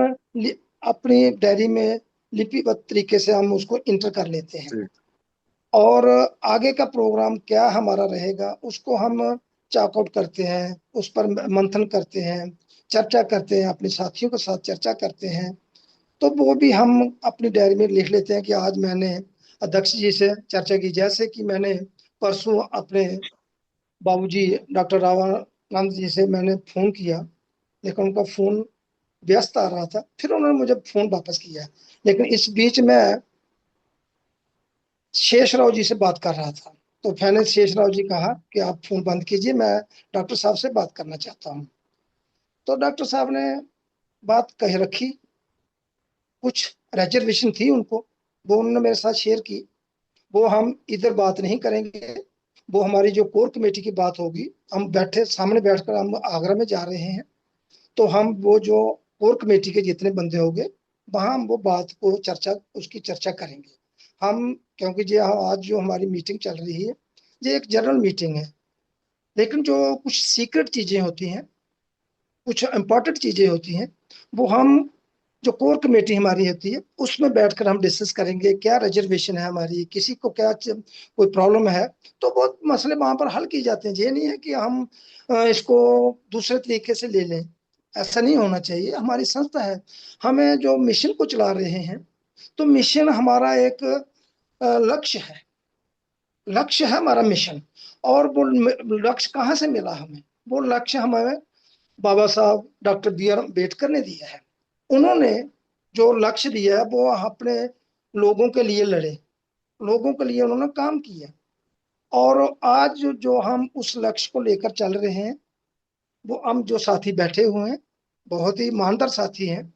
अपनी डायरी में लिपिबद्ध तरीके से हम उसको इंटर कर लेते हैं, और आगे का प्रोग्राम क्या हमारा रहेगा उसको हम चॉकआउट करते हैं, उस पर मंथन करते हैं, चर्चा करते हैं, अपने साथियों के साथ चर्चा करते हैं। तो वो भी हम अपनी डायरी में लिख लेते हैं कि आज मैंने अध्यक्ष जी से चर्चा की। जैसे कि मैंने परसों अपने बाबूजी डॉक्टर रावानंद जी से मैंने फोन किया, लेकिन उनका फोन व्यस्त आ रहा था, फिर उन्होंने मुझे फोन वापस किया। लेकिन इस बीच में शेषराव जी से बात कर रहा था, तो मैंने शेषराव जी कहा कि आप फोन बंद कीजिए, मैं डॉक्टर साहब से बात करना चाहता हूँ। तो डॉक्टर साहब ने बात कह रखी, कुछ रिजर्वेशन थी उनको, वो उन्होंने मेरे साथ शेयर की। वो हम इधर बात नहीं करेंगे, वो हमारी जो कोर कमेटी की बात होगी, हम बैठे सामने बैठकर हम आगरा में जा रहे हैं, तो हम वो जो कोर कमेटी के जितने बंदे होंगे वहां हम वो बात को उसकी चर्चा करेंगे हम। क्योंकि ये आज जो हमारी मीटिंग चल रही है ये एक जनरल मीटिंग है, लेकिन जो कुछ सीक्रेट चीजें होती हैं, कुछ इंपॉर्टेंट चीजें होती हैं, वो हम जो कोर कमेटी हमारी होती है उसमें बैठकर हम डिस्कस करेंगे। क्या रिजर्वेशन है हमारी, किसी को क्या कोई प्रॉब्लम है, तो वो मसले वहां पर हल किए जाते हैं। ये नहीं है कि हम इसको दूसरे तरीके से ले लें, ऐसा नहीं होना चाहिए। हमारी संस्था है, हमें जो मिशन को चला रहे हैं, तो मिशन हमारा एक लक्ष्य है, लक्ष्य है हमारा मिशन। और वो लक्ष्य कहाँ से मिला हमें? वो लक्ष्य हमें बाबा साहब डॉक्टर बी आर अम्बेडकर ने दिया है। उन्होंने जो लक्ष्य दिया है वो अपने लोगों के लिए लड़े, लोगों के लिए उन्होंने काम किया, और आज जो हम उस लक्ष्य को लेकर चल रहे हैं, वो हम जो साथी बैठे हुए हैं बहुत ही ईमानदार साथी हैं,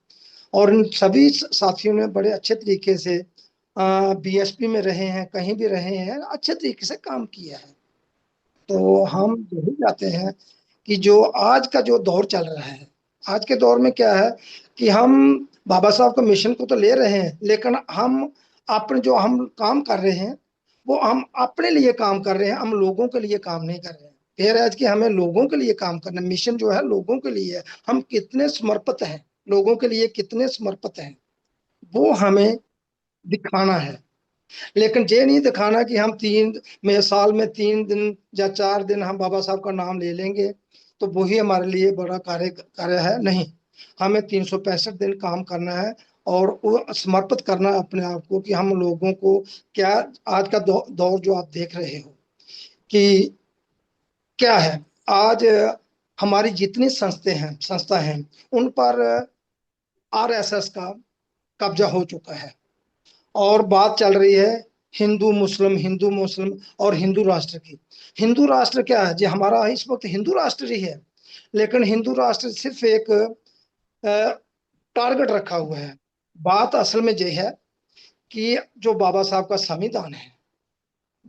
और इन सभी साथियों ने बड़े अच्छे तरीके से बीएसपी में रहे हैं, कहीं भी रहे हैं, अच्छे तरीके से काम किया है। तो हम यही चाहते हैं कि जो आज का जो दौर चल रहा है, आज के दौर में क्या है कि हम बाबा साहब का मिशन को तो ले रहे हैं, लेकिन हम अपने जो हम काम कर रहे हैं वो हम अपने लिए काम कर रहे हैं, हम लोगों के लिए काम नहीं कर रहे हैं। फिर आज कि हमें लोगों के लिए काम करना, मिशन जो है लोगों के लिए है। हम कितने समर्पित हैं, लोगों के लिए कितने समर्पित हैं, वो हमें दिखाना है। लेकिन ये नहीं दिखाना कि हम साल में 3 दिन या 4 दिन हम बाबा साहब का नाम ले लेंगे तो वही हमारे लिए बड़ा कार्य है। नहीं, हमें 365 दिन काम करना है, और वो समर्पित करना है अपने आप को कि हम लोगों को क्या आज का दौर जो आप देख रहे हो कि क्या है। आज हमारी जितनी संस्था हैं उन पर आरएसएस का कब्जा हो चुका है और बात चल रही है हिंदू मुस्लिम और हिंदू राष्ट्र की। हिंदू राष्ट्र क्या है जी, हमारा इस वक्त हिंदू राष्ट्र ही है, लेकिन हिंदू राष्ट्र सिर्फ एक टारगेट रखा हुआ है। बात असल में यह है कि जो बाबा साहब का संविधान है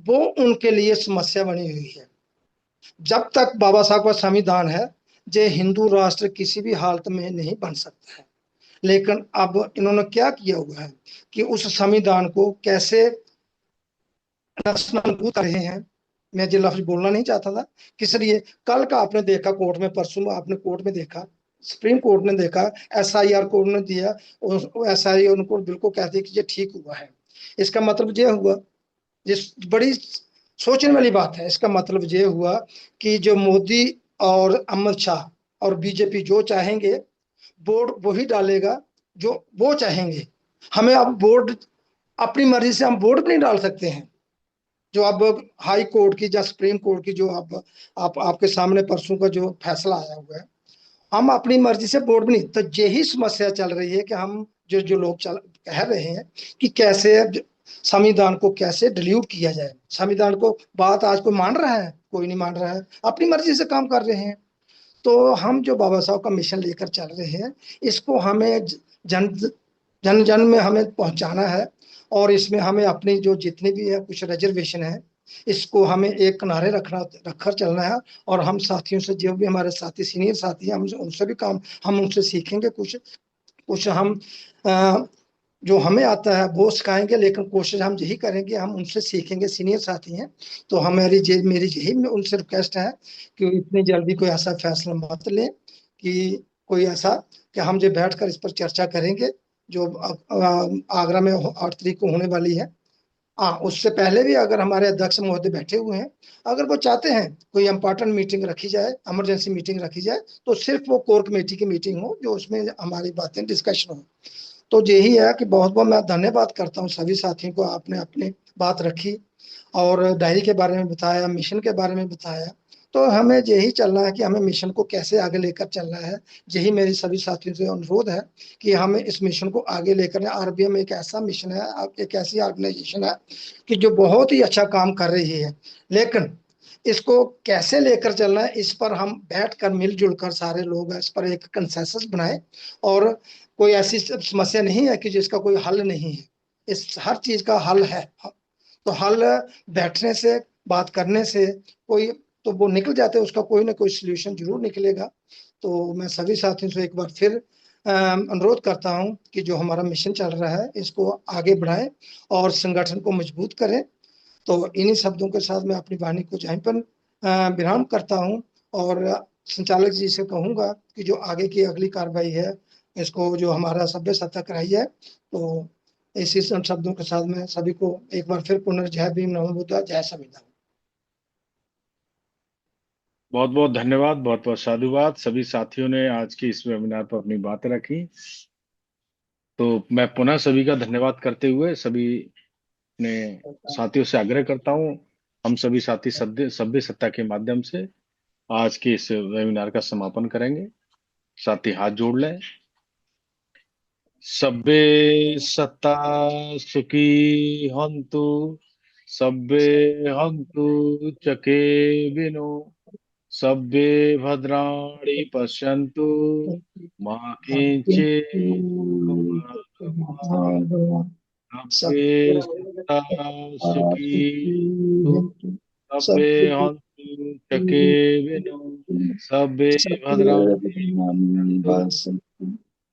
वो उनके लिए समस्या बनी हुई है। जब तक बाबा साहब का संविधान है ये हिंदू राष्ट्र किसी भी हालत में नहीं बन सकता है। लेकिन अब इन्होंने क्या किया हुआ है कि उस संविधान को कैसे नस्तानाबूद कर रहे हैं। मैं ये लफ्ज बोलना नहीं चाहता था, किस लिए कल का आपने देखा कोर्ट में, परसों आपने कोर्ट में देखा, सुप्रीम कोर्ट ने देखा, एसआईआर कोर्ट ने दिया, एसआईआर उनको बिल्कुल कहते कि ये ठीक हुआ है। इसका मतलब ये हुआ, जिस बड़ी सोचने वाली बात है, इसका मतलब ये हुआ कि जो मोदी और अमित शाह और बीजेपी जो चाहेंगे बोर्ड वही डालेगा जो वो चाहेंगे। हमें अब बोर्ड अपनी मर्जी से हम बोर्ड नहीं डाल सकते हैं। जो अब हाई कोर्ट की या सुप्रीम कोर्ट की जो अब आपके सामने परसों का जो फैसला आया हुआ है, हम अपनी मर्जी से बोर्ड भी नहीं। तो यही समस्या चल रही है कि हम जो लोग कह रहे हैं कि कैसे संविधान को कैसे डिल्यूट किया जाए। संविधान को बात आज कोई मान रहा है? कोई नहीं मान रहा है, अपनी मर्जी से काम कर रहे हैं। तो हम जो बाबा साहब का मिशन लेकर चल रहे हैं इसको हमें जन जन में हमें पहुंचाना है और इसमें हमें अपनी जो जितनी भी है कुछ रिजर्वेशन है इसको हमें एक किनारे रखकर चलना है। और हम साथियों से, जो भी हमारे साथी सीनियर साथी हैं, हम उनसे भी काम, हम उनसे सीखेंगे। कुछ हम जो हमें आता है वो सिखाएंगे, लेकिन कोशिश हम यही करेंगे, हम उनसे सीखेंगे, सीनियर साथी हैं। तो मेरी यही उनसे रिक्वेस्ट है कि इतनी जल्दी कोई ऐसा फैसला मत लें कि कोई ऐसा कि हम जो बैठकर इस पर चर्चा करेंगे जो आगरा में 8 तारीख को होने वाली है। उससे पहले भी अगर हमारे अध्यक्ष महोदय बैठे हुए हैं, अगर वो चाहते हैं कोई इंपॉर्टेंट मीटिंग रखी जाए, इमरजेंसी मीटिंग रखी जाए, तो सिर्फ वो कोर कमेटी की मीटिंग हो जो उसमें हमारी बातें डिस्कशन हो। तो यही है कि बहुत बहुत मैं धन्यवाद करता हूँ सभी साथियों को, आपने अपनी बात रखी और डायरी के बारे में बताया, मिशन के बारे में बताया। तो हमें यही चलना है कि हमें मिशन को कैसे आगे लेकर चलना है। यही मेरी सभी साथियों से अनुरोध है कि हमें इस मिशन को आगे लेकर, आरबीएम एक ऐसा मिशन है, एक ऐसी ऑर्गेनाइजेशन है कि जो बहुत ही अच्छा काम कर रही है, लेकिन इसको कैसे लेकर चलना है इस पर हम बैठकर मिलजुल कर सारे लोग इस पर एक कंसेंसस बनाए। और कोई ऐसी समस्या नहीं है कि जिसका कोई हल नहीं है, इस हर चीज का हल है। तो हल बैठने से, बात करने से कोई तो वो निकल जाते हैं, उसका कोई ना कोई सोल्यूशन जरूर निकलेगा। तो मैं सभी साथियों से एक बार फिर अनुरोध करता हूं कि जो हमारा मिशन चल रहा है इसको आगे बढ़ाएं और संगठन को मजबूत करें। तो इन्हीं शब्दों के साथ मैं अपनी वाणी को यहीं पर विराम करता हूं और संचालक जी से कहूंगा कि जो आगे की अगली कार्रवाई है इसको जो हमारा सभ्य सत्ता कराई है। तो इसी शब्दों के साथ मैं सभी को एक बार फिर पुनर्जय भीम, नमो बुद्धाय, जय संविधान। बहुत बहुत धन्यवाद, बहुत बहुत साधुवाद। सभी साथियों ने आज के इस वेबिनार पर अपनी बातें रखी। तो मैं पुनः सभी का धन्यवाद करते हुए सभी ने साथियों से आग्रह करता हूं, हम सभी साथी सभ्य सत्ता के माध्यम से आज के इस वेबिनार का समापन करेंगे। साथी हाथ जोड़ लें। सभ्य सत्ता सुखी हन्तु, सभ्य हन्तु चके विनो, सभ्ये भद्राणि पश्यन्तु मा किंचित् सभ्ये सत्ता सुखी सभ्ये हन्तु चके विनो, सभ्ये भद्राणि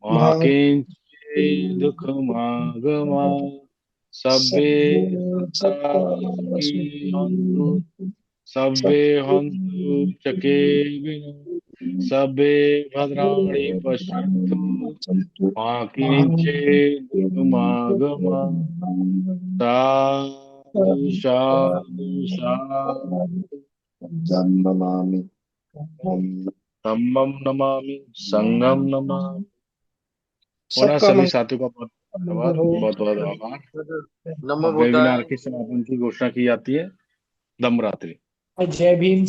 मा किंचित् दुःखमागमा, सभ्ये सत्ता सुखी हन्तु, सभ्ये हन्तु चके विनो, सभ्ये भद्राणि पश्यन्तु मा किंचित् दुःखमागमा। साधु साधु साधु। धम्मं नमामि, संघं नमामि। पुनः सभी साथियों का बहुत धन्यवाद, बहुत बहुत आभार। नमो वेबिनार बुद्धाय। के समापन की घोषणा की जाती है। धम्म रात्रि। जय भीम।